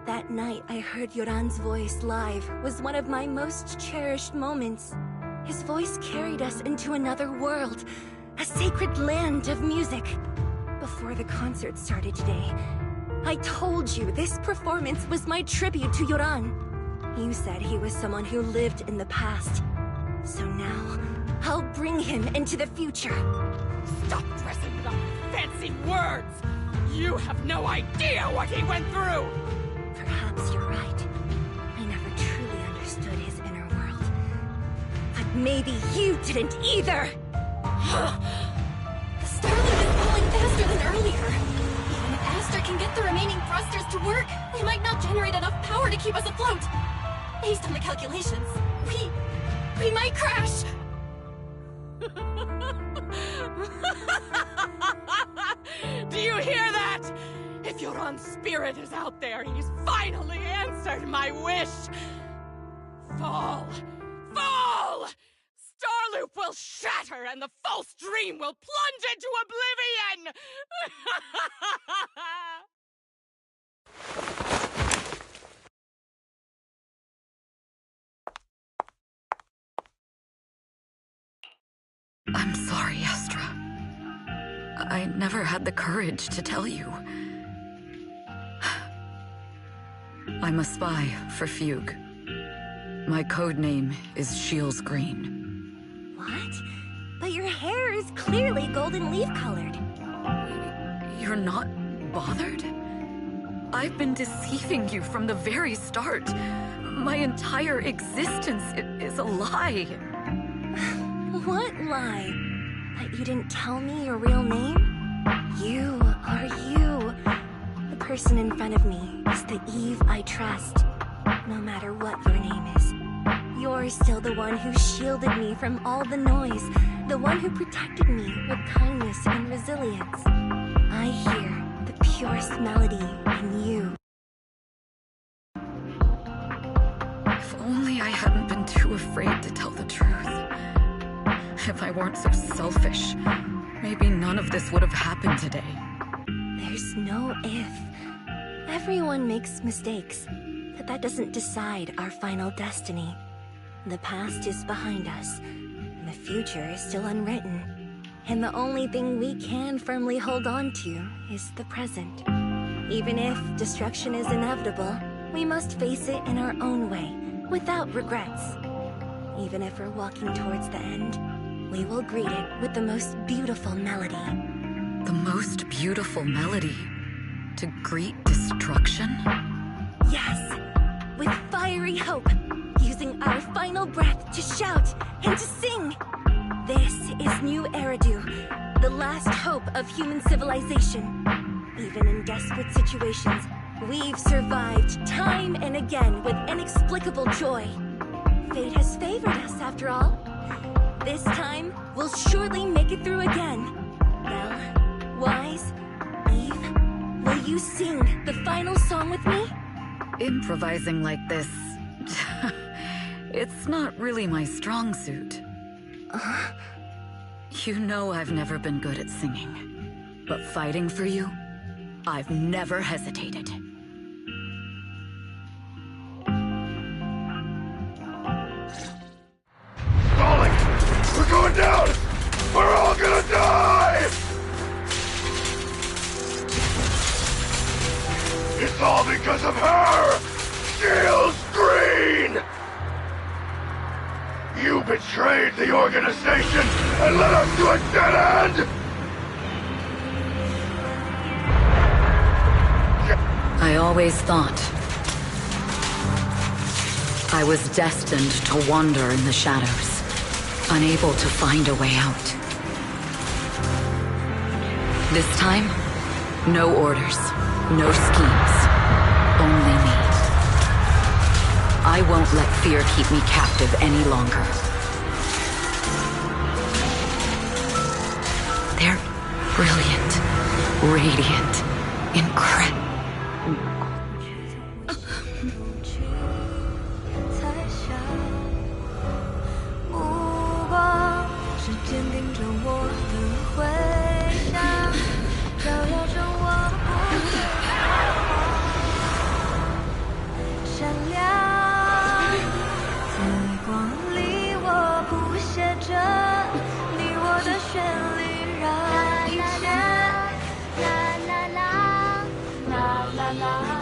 That night I heard Yoran's voice live was one of my most cherished moments. His voice carried us into another world, a sacred land of music. Before the concert started today, I told you this performance was my tribute to Yoran. You said he was someone who lived in the past. So now, I'll bring him into the future.
Stop dressing it up with fancy words! You have no idea what he went through!
Perhaps you're right. I never truly understood his inner world. But maybe you didn't either!
The Starloop is falling faster than earlier. Even if Astra can get the remaining thrusters to work, they might not generate enough power to keep us afloat. Based on the calculations, we might crash.
Do you hear that? If Yoran's spirit is out there, he's finally answered my wish. Fall! Fall! loop will shatter and the false dream will plunge into oblivion!
I'm sorry, Astra. I never had the courage to tell you. I'm a spy for Fugue. My code name is Shields Green.
What? But your hair is clearly golden leaf colored.
You're not bothered? I've been deceiving you from the very start. My entire existence is a lie.
What lie? That you didn't tell me your real name? You are you. The person in front of me is the Eve I trust. No matter what your name is. You're still the one who shielded me from all the noise. The one who protected me with kindness and resilience. I hear the purest melody in you.
If only I hadn't been too afraid to tell the truth. If I weren't so selfish, maybe none of this would have happened today.
There's no if. Everyone makes mistakes, but that doesn't decide our final destiny. The past is behind us, and the future is still unwritten. And the only thing we can firmly hold on to is the present. Even if destruction is inevitable, we must face it in our own way, without regrets. Even if we're walking towards the end, we will greet it with the most beautiful melody.
The most beautiful melody? To greet destruction?
Yes, with fiery hope, using our final breath to shout and to sing. This is New Eridu, the last hope of human civilization. Even in desperate situations, we've survived time and again with inexplicable joy. Fate has favored us, after all. This time, we'll surely make it through again. Belle, Wise, Eve, will you sing the final song with me?
Improvising like this... it's not really my strong suit. You know I've never been good at singing. But fighting for you, I've never hesitated.
Falling! We're going down! We're all gonna die! It's all because of her! Shields Green! You betrayed the organization and led us to a dead end!
I always thought I was destined to wander in the shadows, unable to find a way out. This time, no orders, no schemes, only me. I won't let fear keep me captive any longer. They're brilliant, radiant, incredible.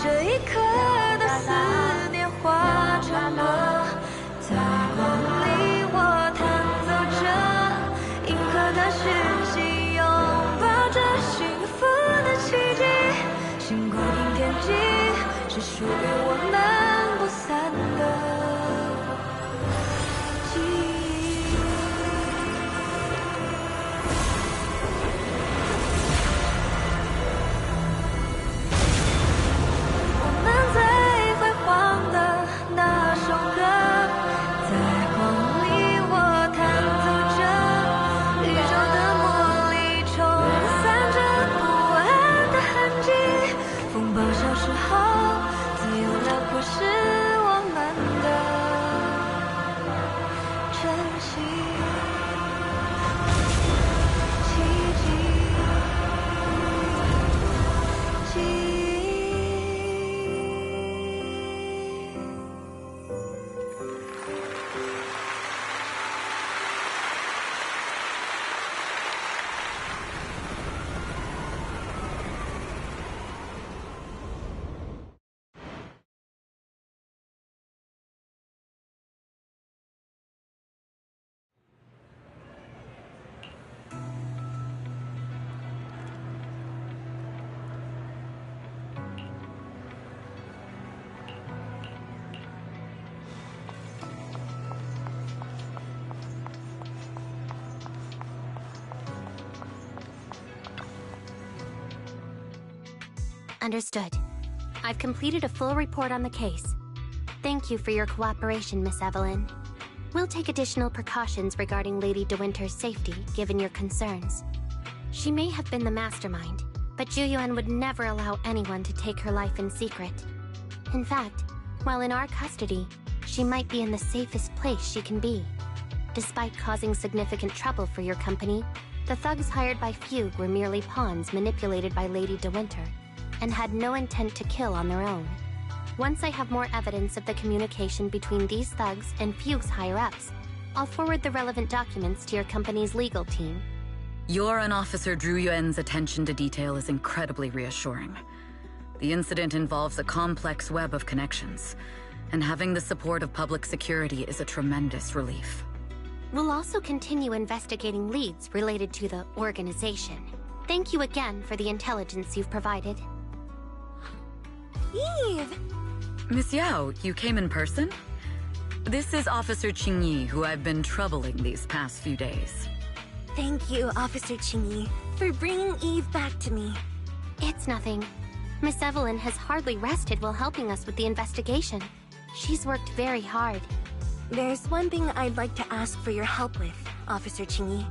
这一刻的思念化成了，在光里我弹奏着，银河的讯息
Understood. I've completed a full report on the case. Thank you for your cooperation, Miss Evelyn. We'll take additional precautions regarding Lady De Winter's safety, given your concerns. She may have been the mastermind, but Juyuan would never allow anyone to take her life in secret. In fact, while in our custody, she might be in the safest place she can be. Despite causing significant trouble for your company, the thugs hired by Fugue were merely pawns manipulated by Lady De Winter, and had no intent to kill on their own. Once I have more evidence of the communication between these thugs and Fugue's higher-ups, I'll forward the relevant documents to your company's legal team.
Your and Officer Zhu Yuan's attention to detail is incredibly reassuring. The incident involves a complex web of connections, and having the support of public security is a tremendous relief.
We'll also continue investigating leads related to the organization. Thank you again for the intelligence you've provided.
Eve!
Miss Yao, you came in person? This is Officer Qingyi, who I've been troubling these past few days.
Thank you, Officer Qingyi, for bringing Eve back to me.
It's nothing. Miss Evelyn has hardly rested while helping us with the investigation. She's worked very hard.
There's one thing I'd like to ask for your help with, Officer Qingyi.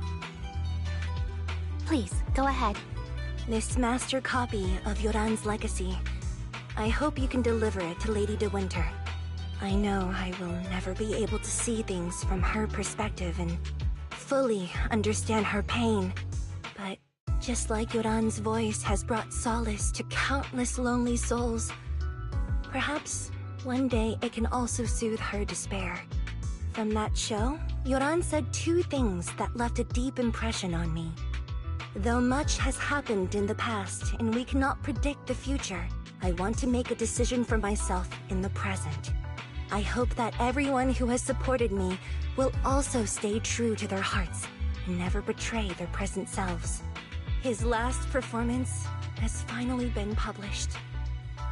Please, go ahead.
This master copy of Yoran's legacy. I hope you can deliver it to Lady De Winter. I know I will never be able to see things from her perspective and fully understand her pain. But just like Yoran's voice has brought solace to countless lonely souls, perhaps one day it can also soothe her despair. From that show, Yoran said two things that left a deep impression on me. Though much has happened in the past and we cannot predict the future, I want to make a decision for myself in the present. I hope that everyone who has supported me will also stay true to their hearts and never betray their present selves. His last performance has finally been published.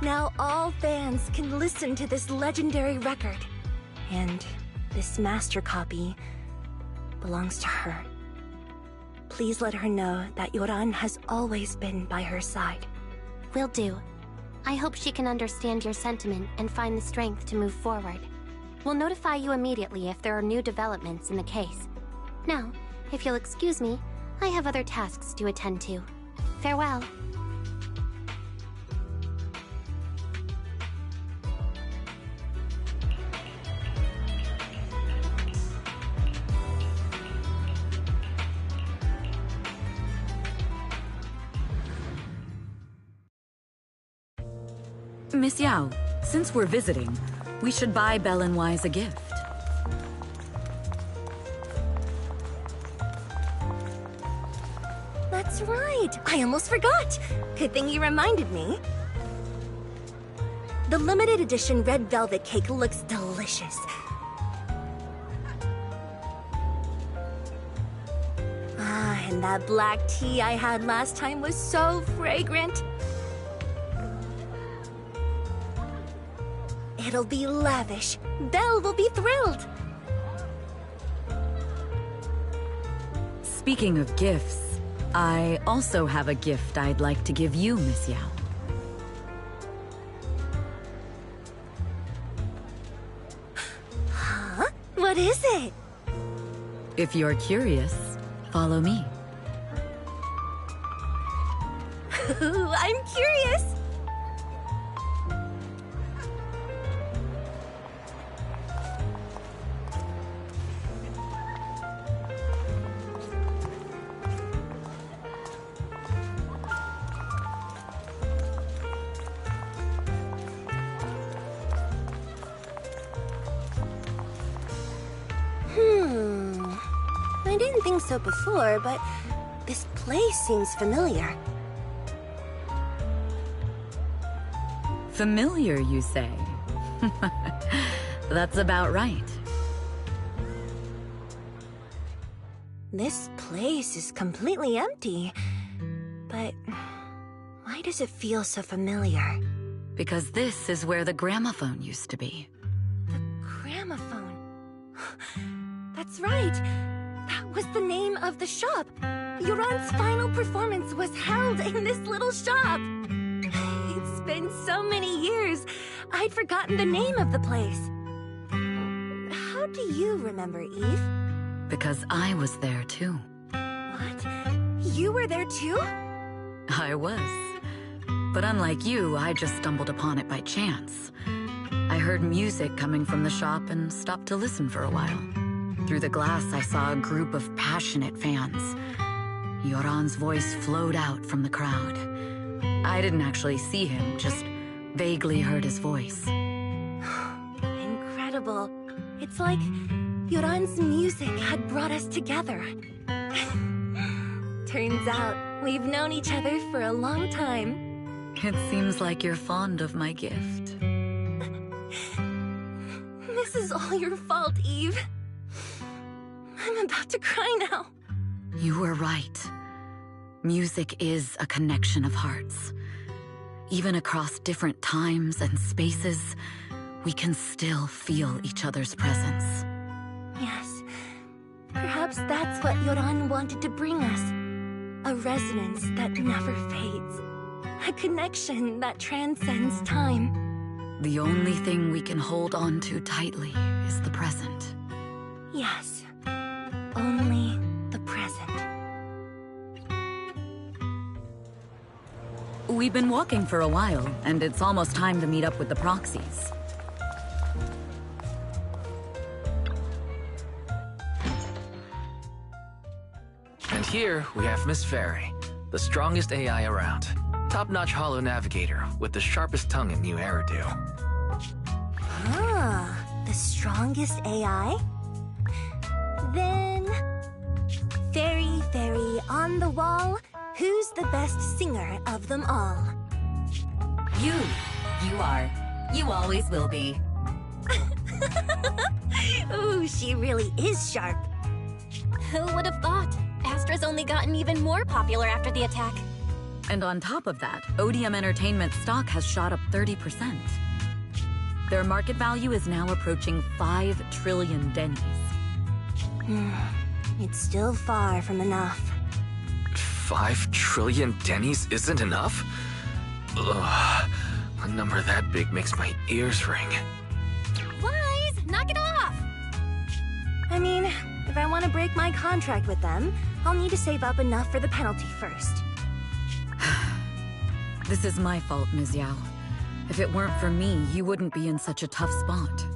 Now all fans can listen to this legendary record. And this master copy belongs to her. Please let her know that Yoran has always been by her side.
Will do. I hope she can understand your sentiment and find the strength to move forward. We'll notify you immediately if there are new developments in the case. Now, if you'll excuse me, I have other tasks to attend to. Farewell.
Miss Yao, since we're visiting, we should buy Belle and Wise a gift.
That's right! I almost forgot! Good thing you reminded me. The limited edition red velvet cake looks delicious. Ah, and that black tea I had last time was so fragrant. It'll be lavish. Belle will be thrilled.
Speaking of gifts, I also have a gift I'd like to give you, Miss Yao.
Huh? What is it?
If you're curious, follow me.
I'm curious. I didn't think so before, but this place seems familiar.
Familiar, you say? That's about right.
This place is completely empty. But why does it feel so familiar?
Because this is where the gramophone used to be.
The gramophone. That's right. That was the name of the shop. Yoran's final performance was held in this little shop. It's been so many years, I'd forgotten the name of the place. How do you remember, Eve?
Because I was there too.
What? You were there too?
I was. But unlike you, I just stumbled upon it by chance. I heard music coming from the shop and stopped to listen for a while. Through the glass, I saw a group of passionate fans. Yoran's voice flowed out from the crowd. I didn't actually see him, just vaguely heard his voice.
Incredible. It's like Yoran's music had brought us together. Turns out, we've known each other for a long time.
It seems like you're fond of my gift.
This is all your fault, Eve. I'm about to cry now.
You were right. Music is a connection of hearts. Even across different times and spaces, we can still feel each other's presence.
Yes. Perhaps that's what Yoran wanted to bring us. A resonance that never fades. A connection that transcends time.
The only thing we can hold on to tightly is the present.
Yes. Only the present.
We've been walking for a while, and it's almost time to meet up with the proxies.
And here we have Miss Fairy, the strongest AI around. Top-notch holo navigator with the sharpest tongue in new hairdo.
Ah, the strongest AI? Then... Fairy, on the wall, who's the best singer of them all?
You. You are. You always will be.
Ooh, she really is sharp.
Who would have thought? Astra's only gotten even more popular after the attack.
And on top of that, Odium Entertainment stock has shot up 30%. Their market value is now approaching 5 trillion dennies.
It's still far from enough.
5 trillion dennies isn't enough? Ugh, a number that big makes my ears ring.
Wise, knock it off!
I mean, if I want to break my contract with them, I'll need to save up enough for the penalty first.
This is my fault, Ms. Yao. If it weren't for me, you wouldn't be in such a tough spot.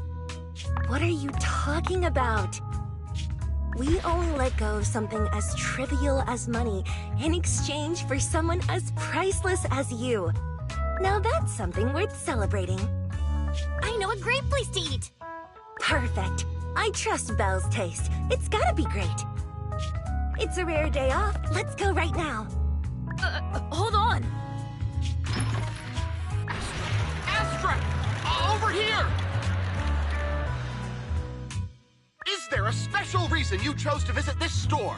What are you talking about? We only let go of something as trivial as money in exchange for someone as priceless as you. Now that's something worth celebrating.
I know a great place to eat!
Perfect. I trust Belle's taste. It's gotta be great. It's a rare day off. Let's go right now.
Hold on!
Astra! Over here! Is there a special reason you chose to visit this store?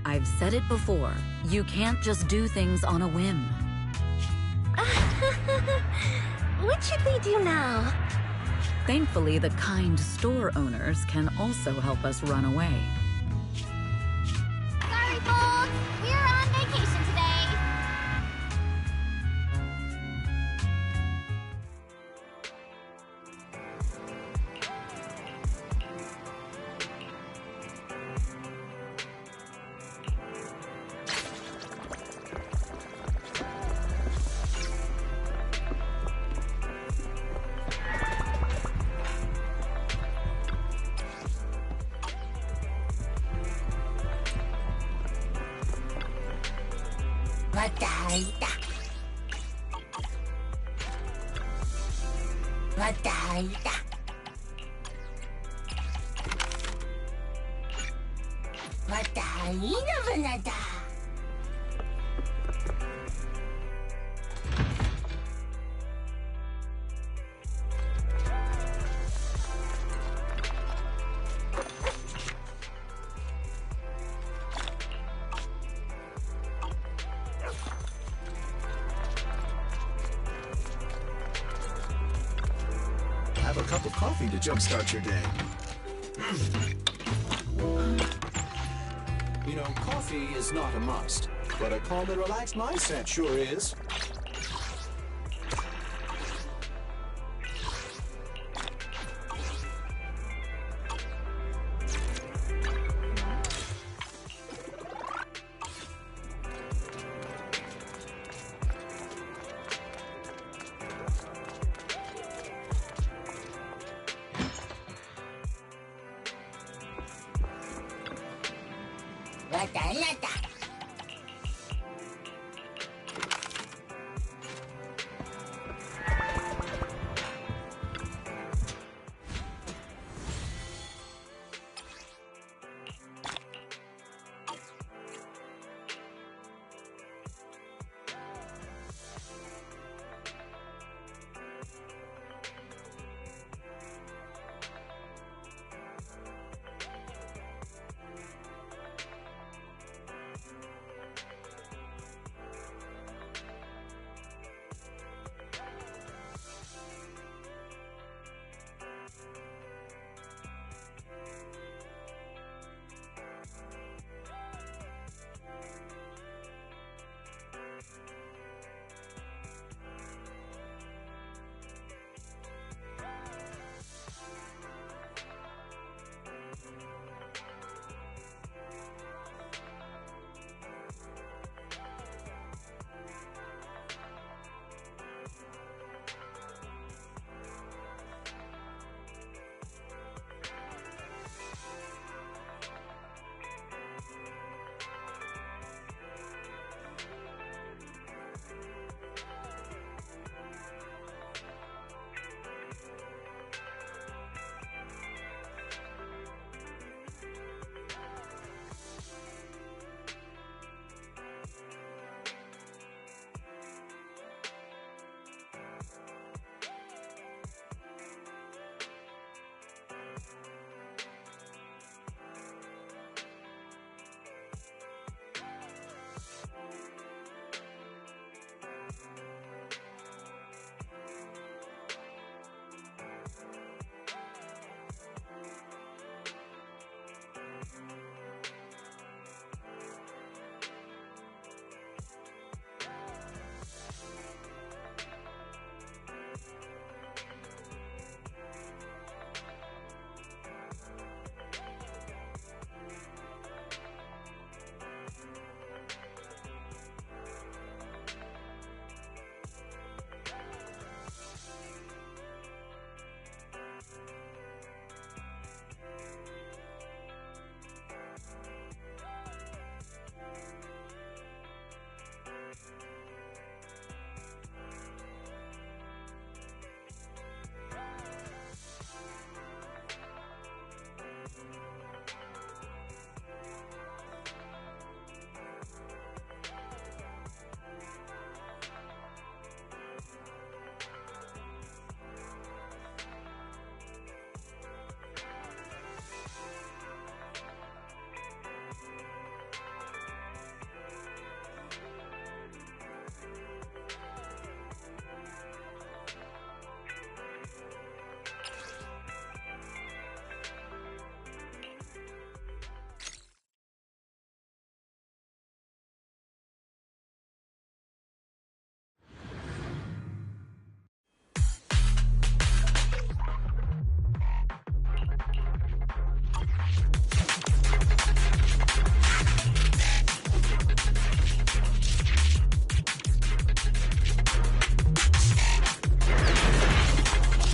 I've said it before. You can't just do things on a whim.
What should we do now?
Thankfully, the kind store owners can also help us run away.
Sorry, folks! We're on vacation today!
Have a cup of coffee to jumpstart your day. You know, coffee is not a must, but a calm and relaxed mindset sure is.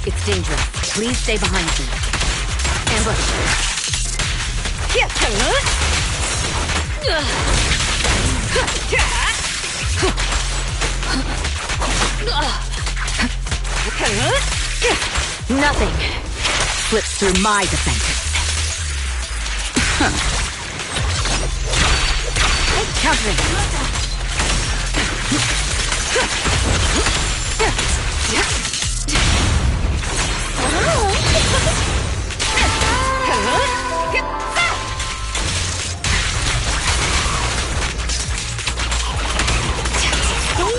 It's dangerous. Please stay behind me. Ambush. Nothing slips through my defenses. Countering.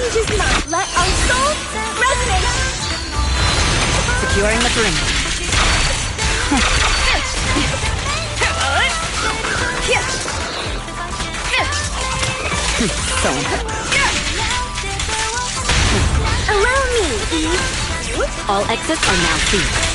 Changes not let our souls resonate.
Securing the perimeter. So
Allow me, Eve.
all exits are now sealed.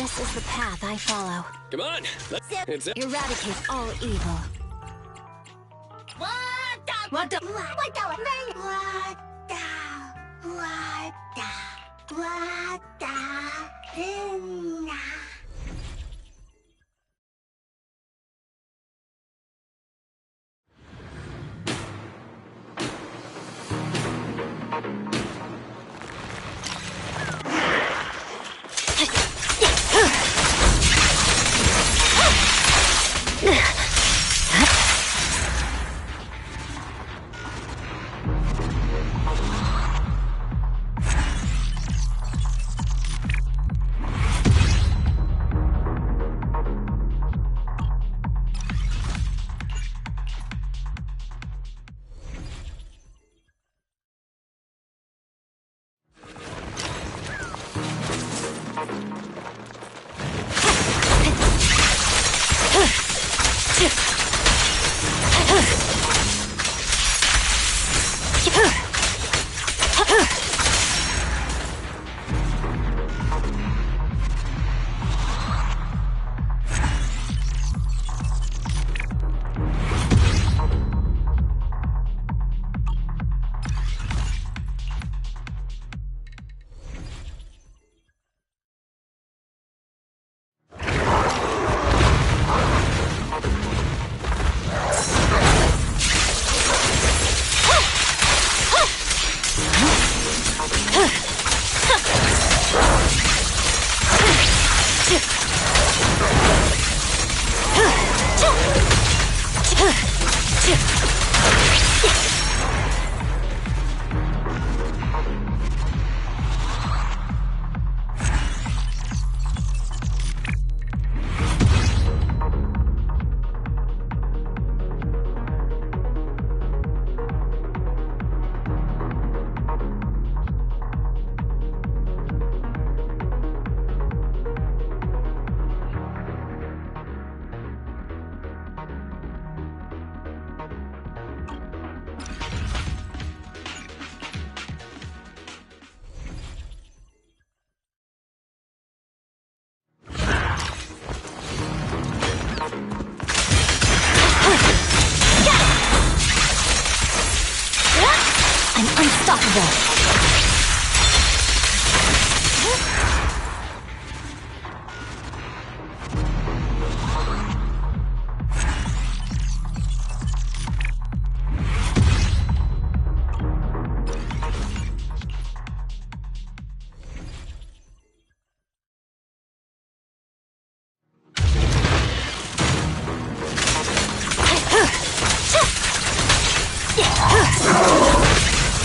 This is the path I follow.
Come on, let's
Eradicate all evil.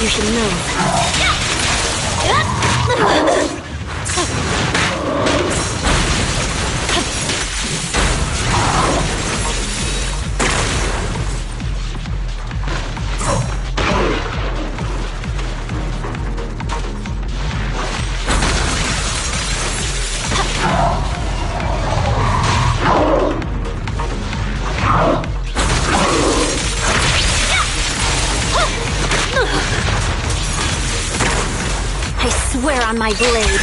You should move. Swear on my blade.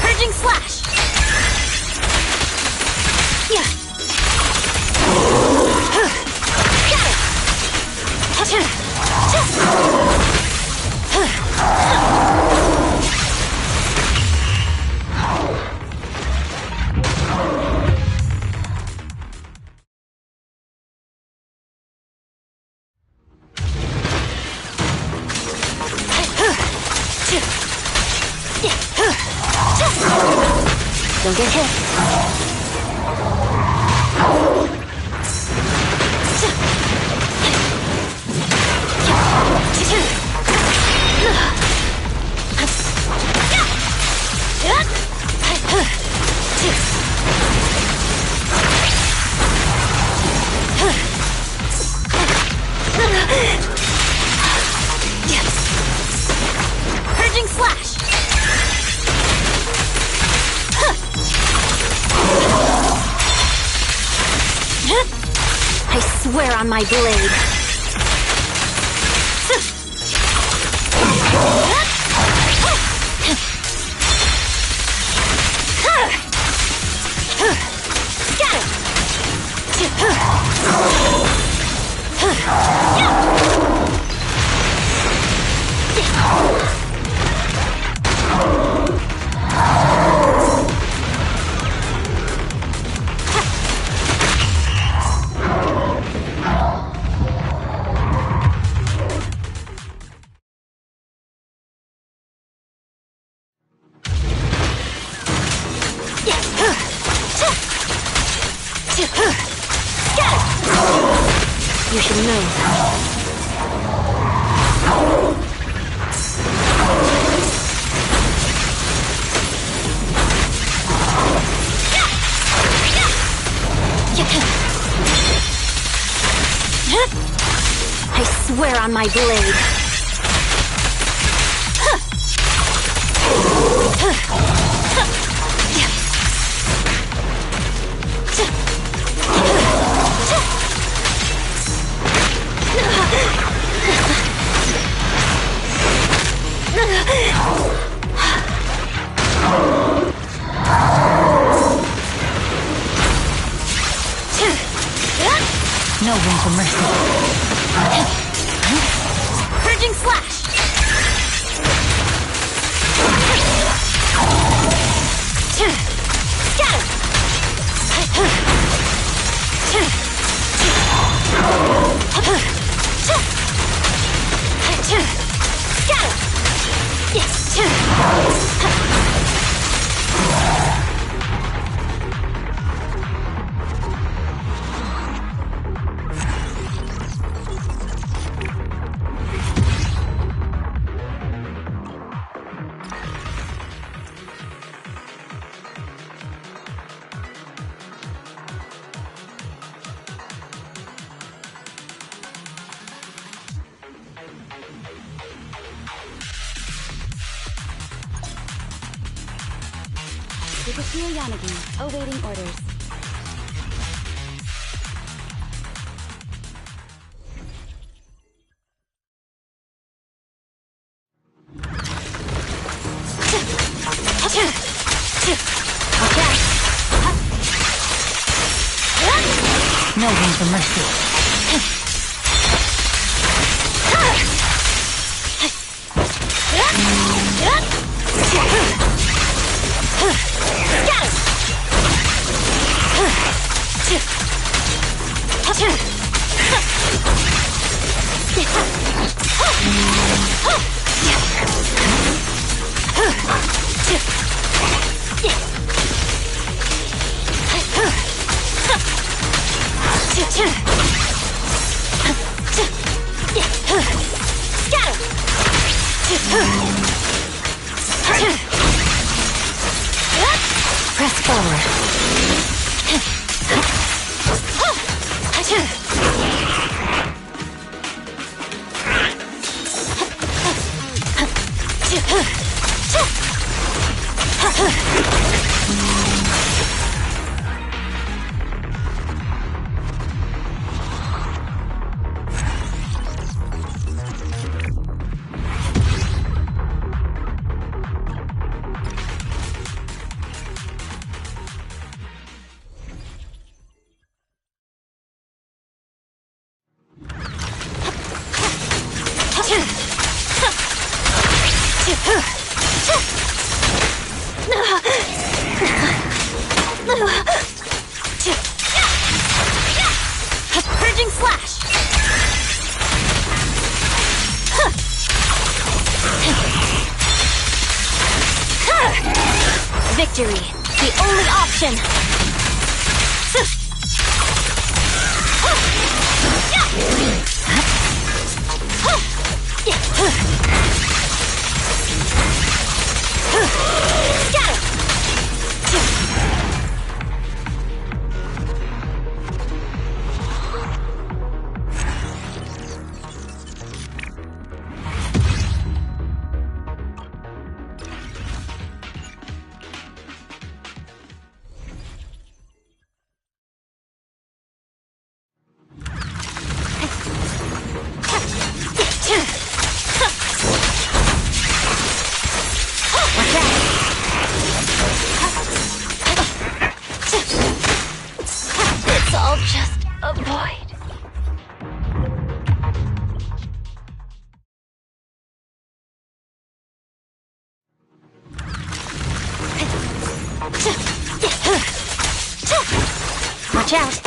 Purging slash. Yeah. Got it. Don't get hit. Purging slash. I swear on my blade.
You should move. I swear on my blade.
No room for mercy.
Purging slash! Scatter!
Brigadier Yanagi, awaiting orders.
No room for mercy.
Press forward. Purging slash! Victory, the only option! It's all just a void. Watch out.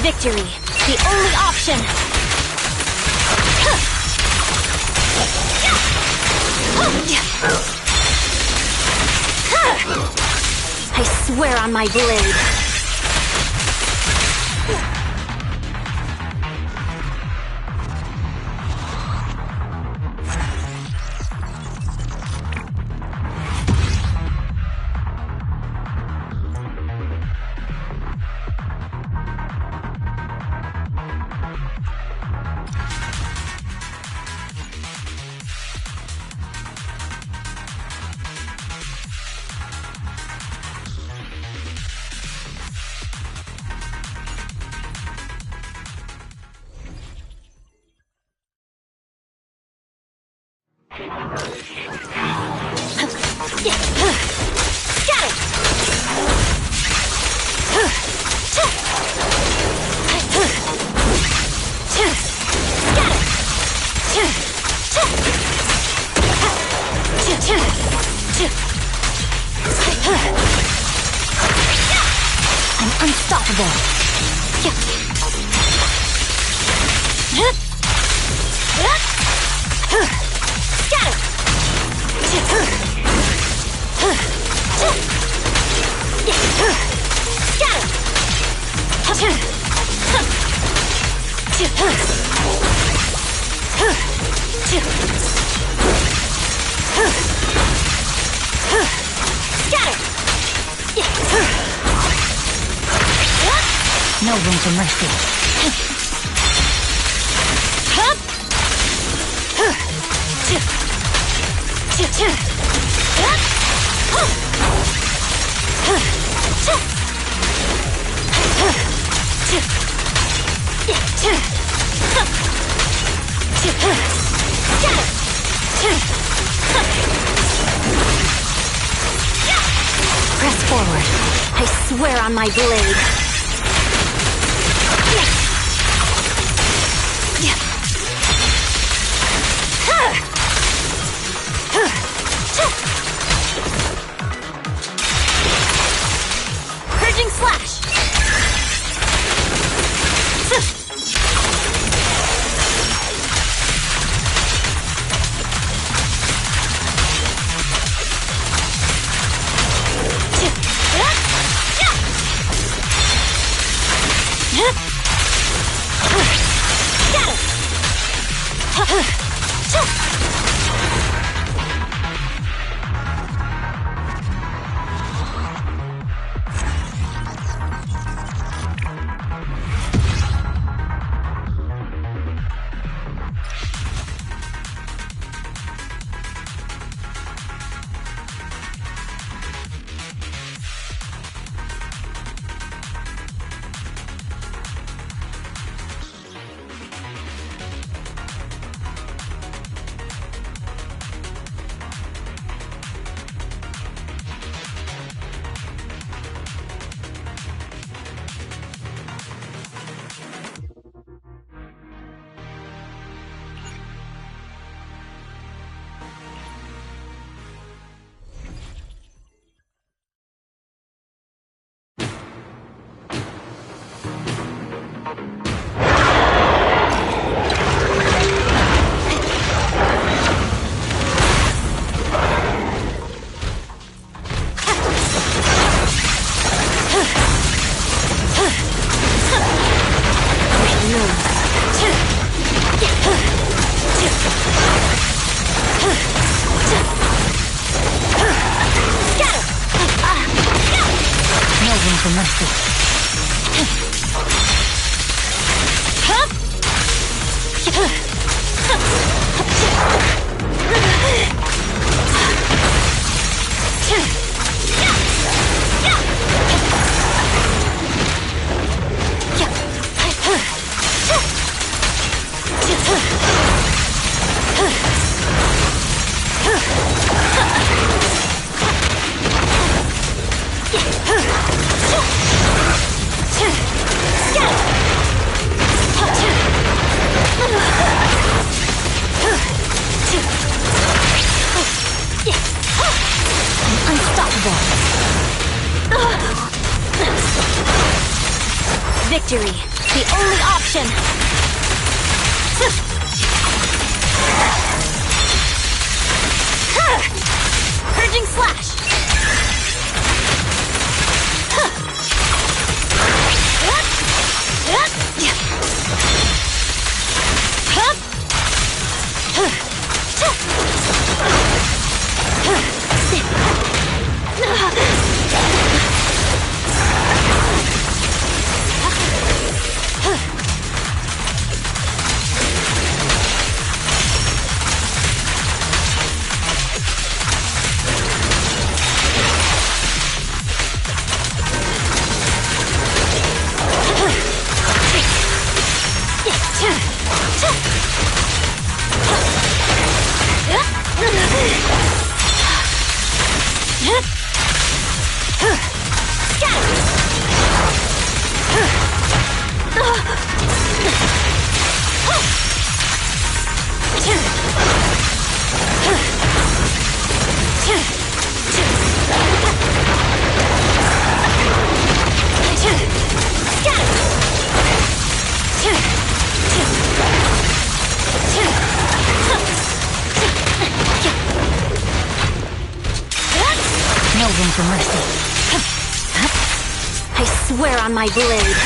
Victory, the only option. I swear on my blade. I'm unstoppable. No room for mercy. Press forward. I swear on my blade. Purging slash. Victory, the only option. Purging slash. No room for mercy. I swear on my blade.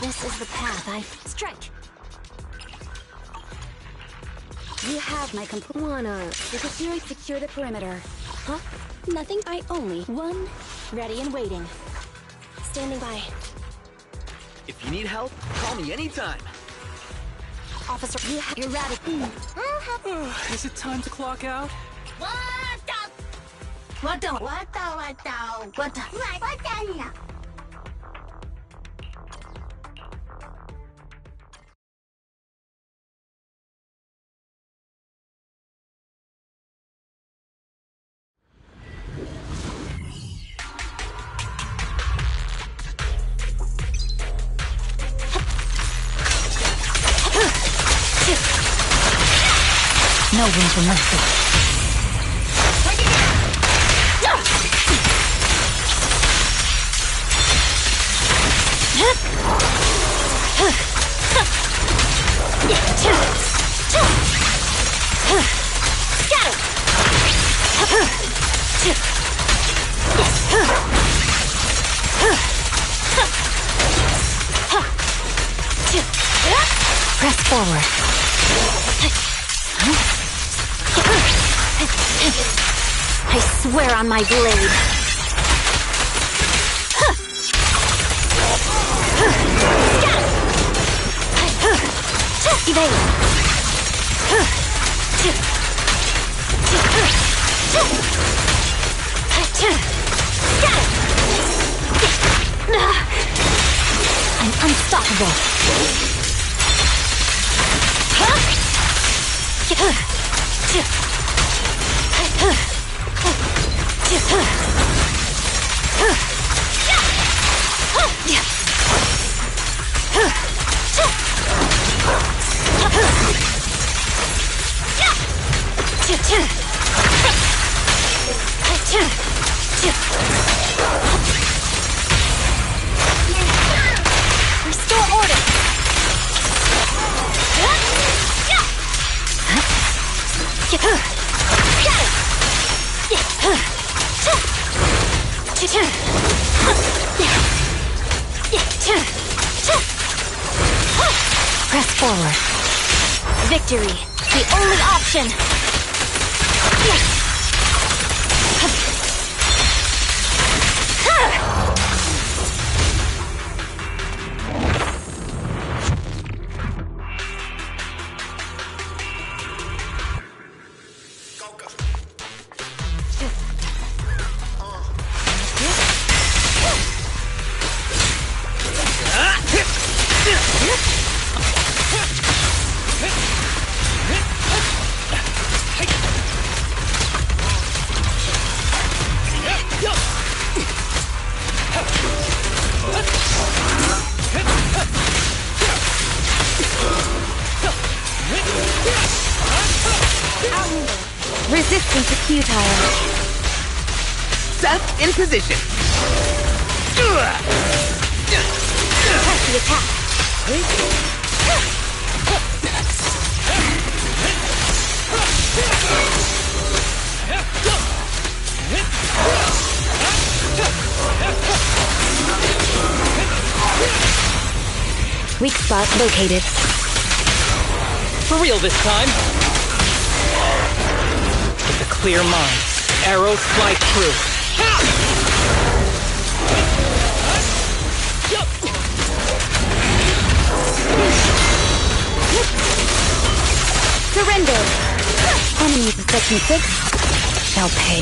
This is the path I strike. You have my complete wanna secure the perimeter. Huh? Nothing. I only one ready and waiting. Standing by.
If you need help, call me anytime.
Officer, you're ready.
Is it time to clock out?
No room for mercy. Press forward. I swear on my blade. unstoppable. Restore order. Press forward. Victory, the only option. Resistance is futile.
Seth in position.
Press the attack. Weak spot located.
For real this time. With a clear mind, arrows fly true.
Surrender. Enemies of Section 6 shall pay.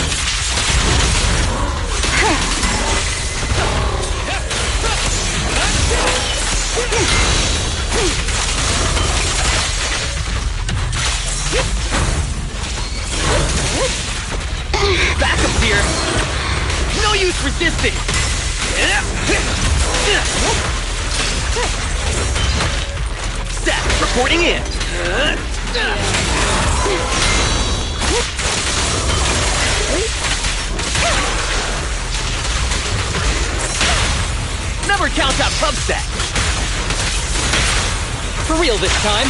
Backup's here. No use resisting. Seth reporting in. Never count out Pubset. For real this time.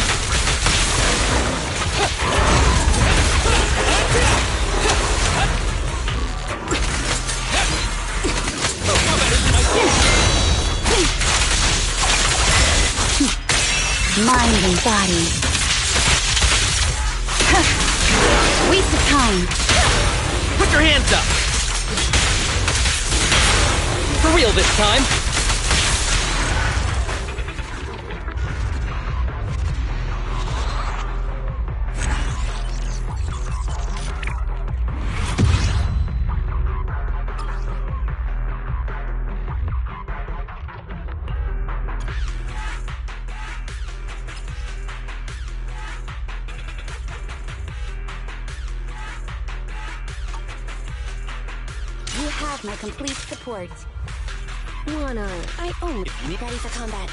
Mind and body. Waste of time.
Put your hands up. For real this time.
You have my complete support. I own. Ready for combat.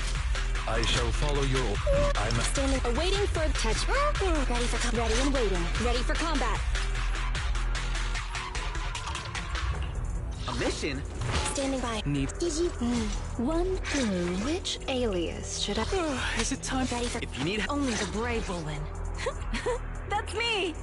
I shall follow your... I'm...
Standing, waiting for touch. Ready for combat. Ready and waiting. Ready for combat.
A mission?
Standing by.
Need...
One clue. Which alias should I...
Is it time?
Ready for...
If you need...
Only the brave will win. That's me!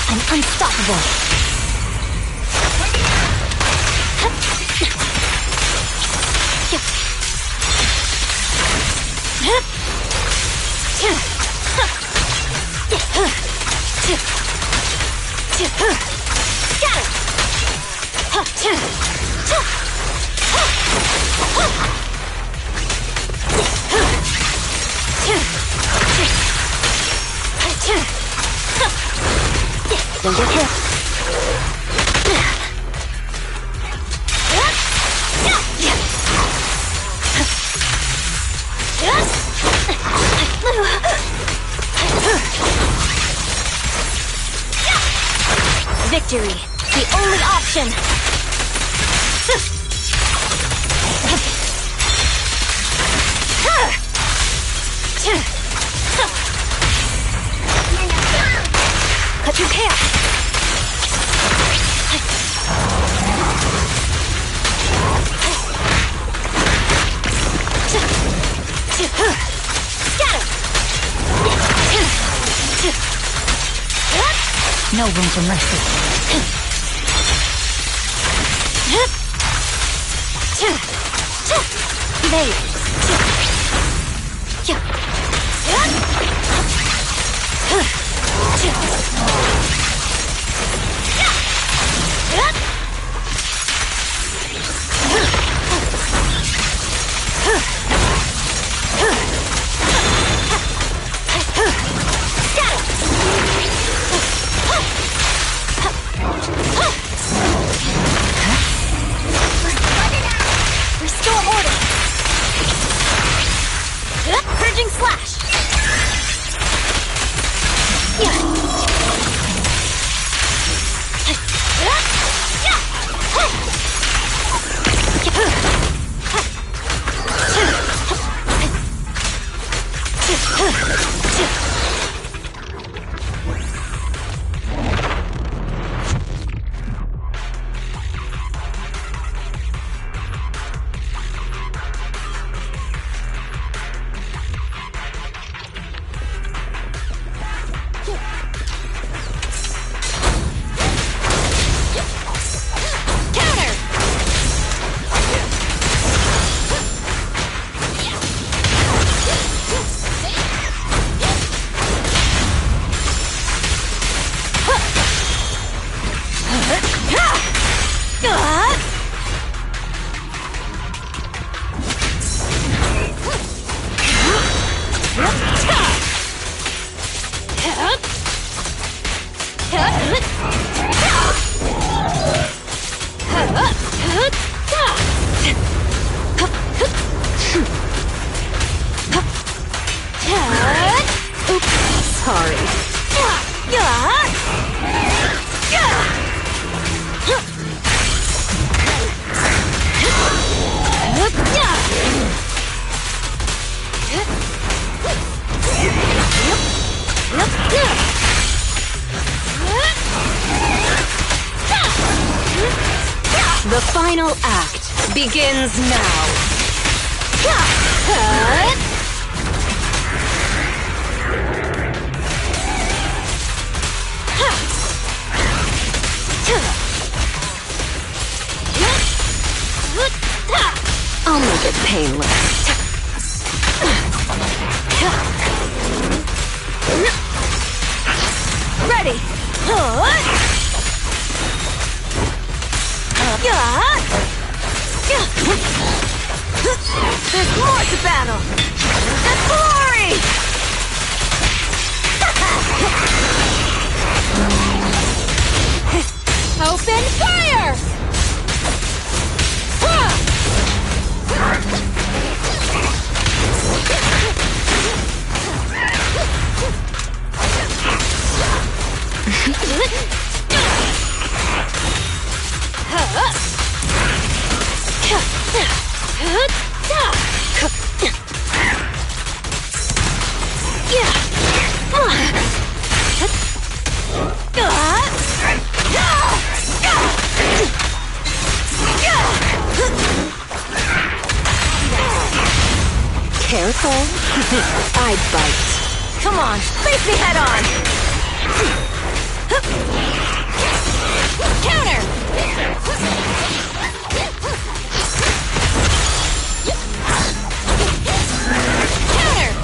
I'm unstoppable. Don't get hit. Victory, the only option. Cut your hair. No room for mercy. Evade. Restore order. Purging slash. The final act begins now. I'll make it painless. Ready. There's more to battle. There's glory. Open fire. Careful. I bite. Come on, face me head on. Counter. Counter.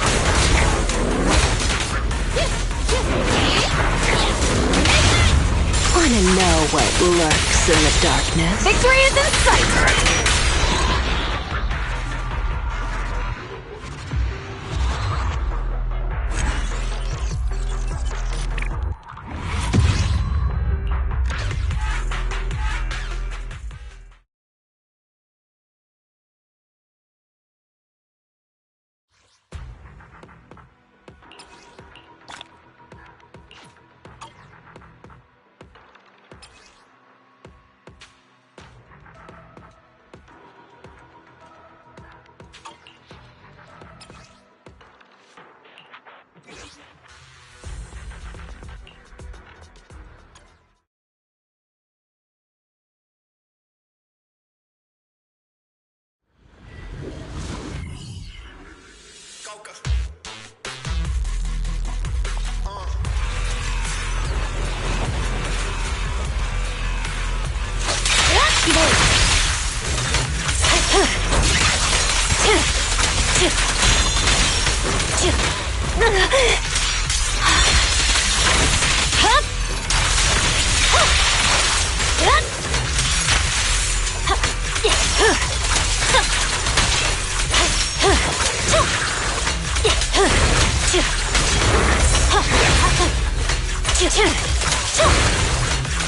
what lurks in the darkness.
Victory is in sight!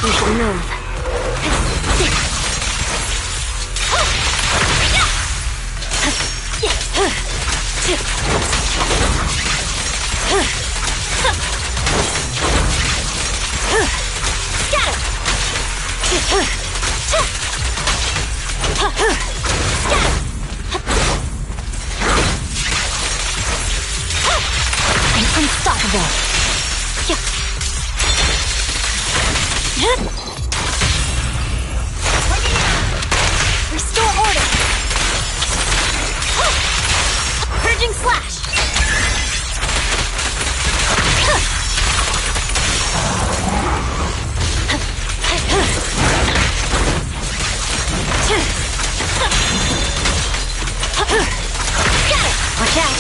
You should move.
I'm unstoppable. Restore order. Purging slash. Watch out.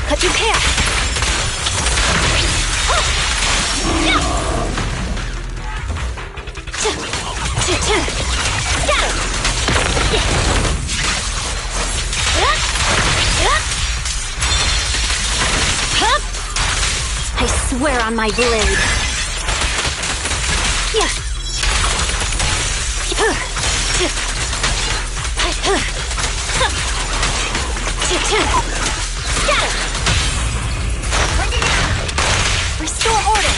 Cut your hair.
I swear on my blade.
Restore order.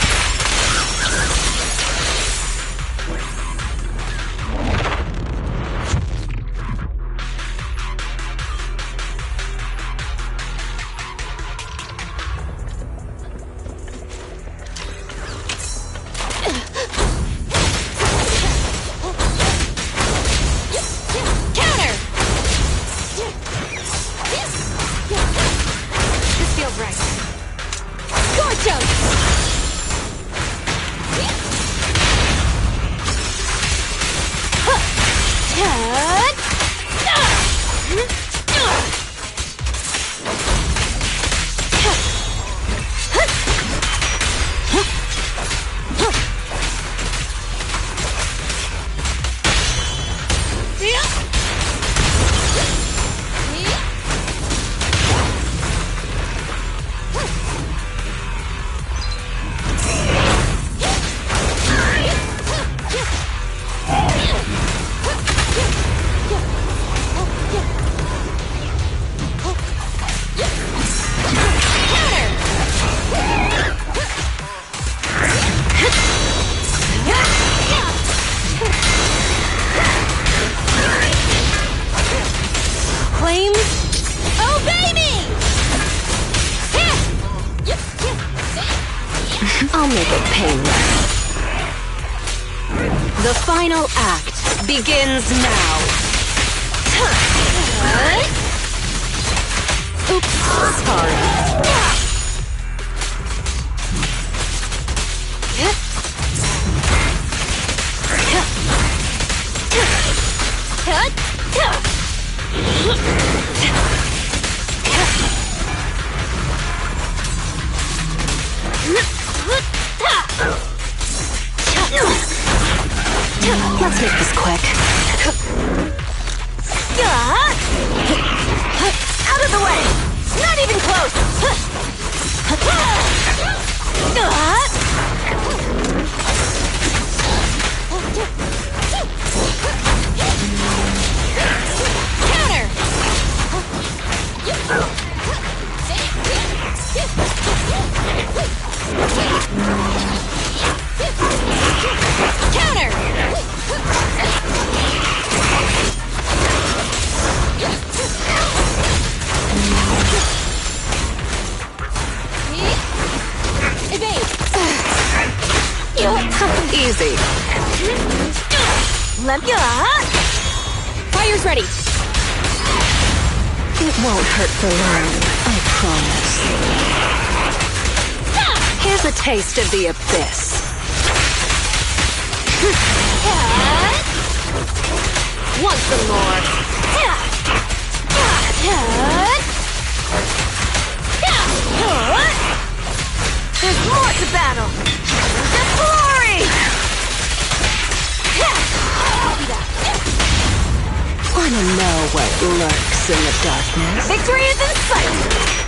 I'll make it painless. The final act begins now. Oops, sorry. Let's make this quick. Out of the way! Not even close! Counter! Counter! Evade! Easy. Fire's ready. It won't hurt for long, I promise. Here's a taste of the abyss. Want some more? There's more to battle! The glory! Wanna know what lurks in the darkness? Victory is in sight!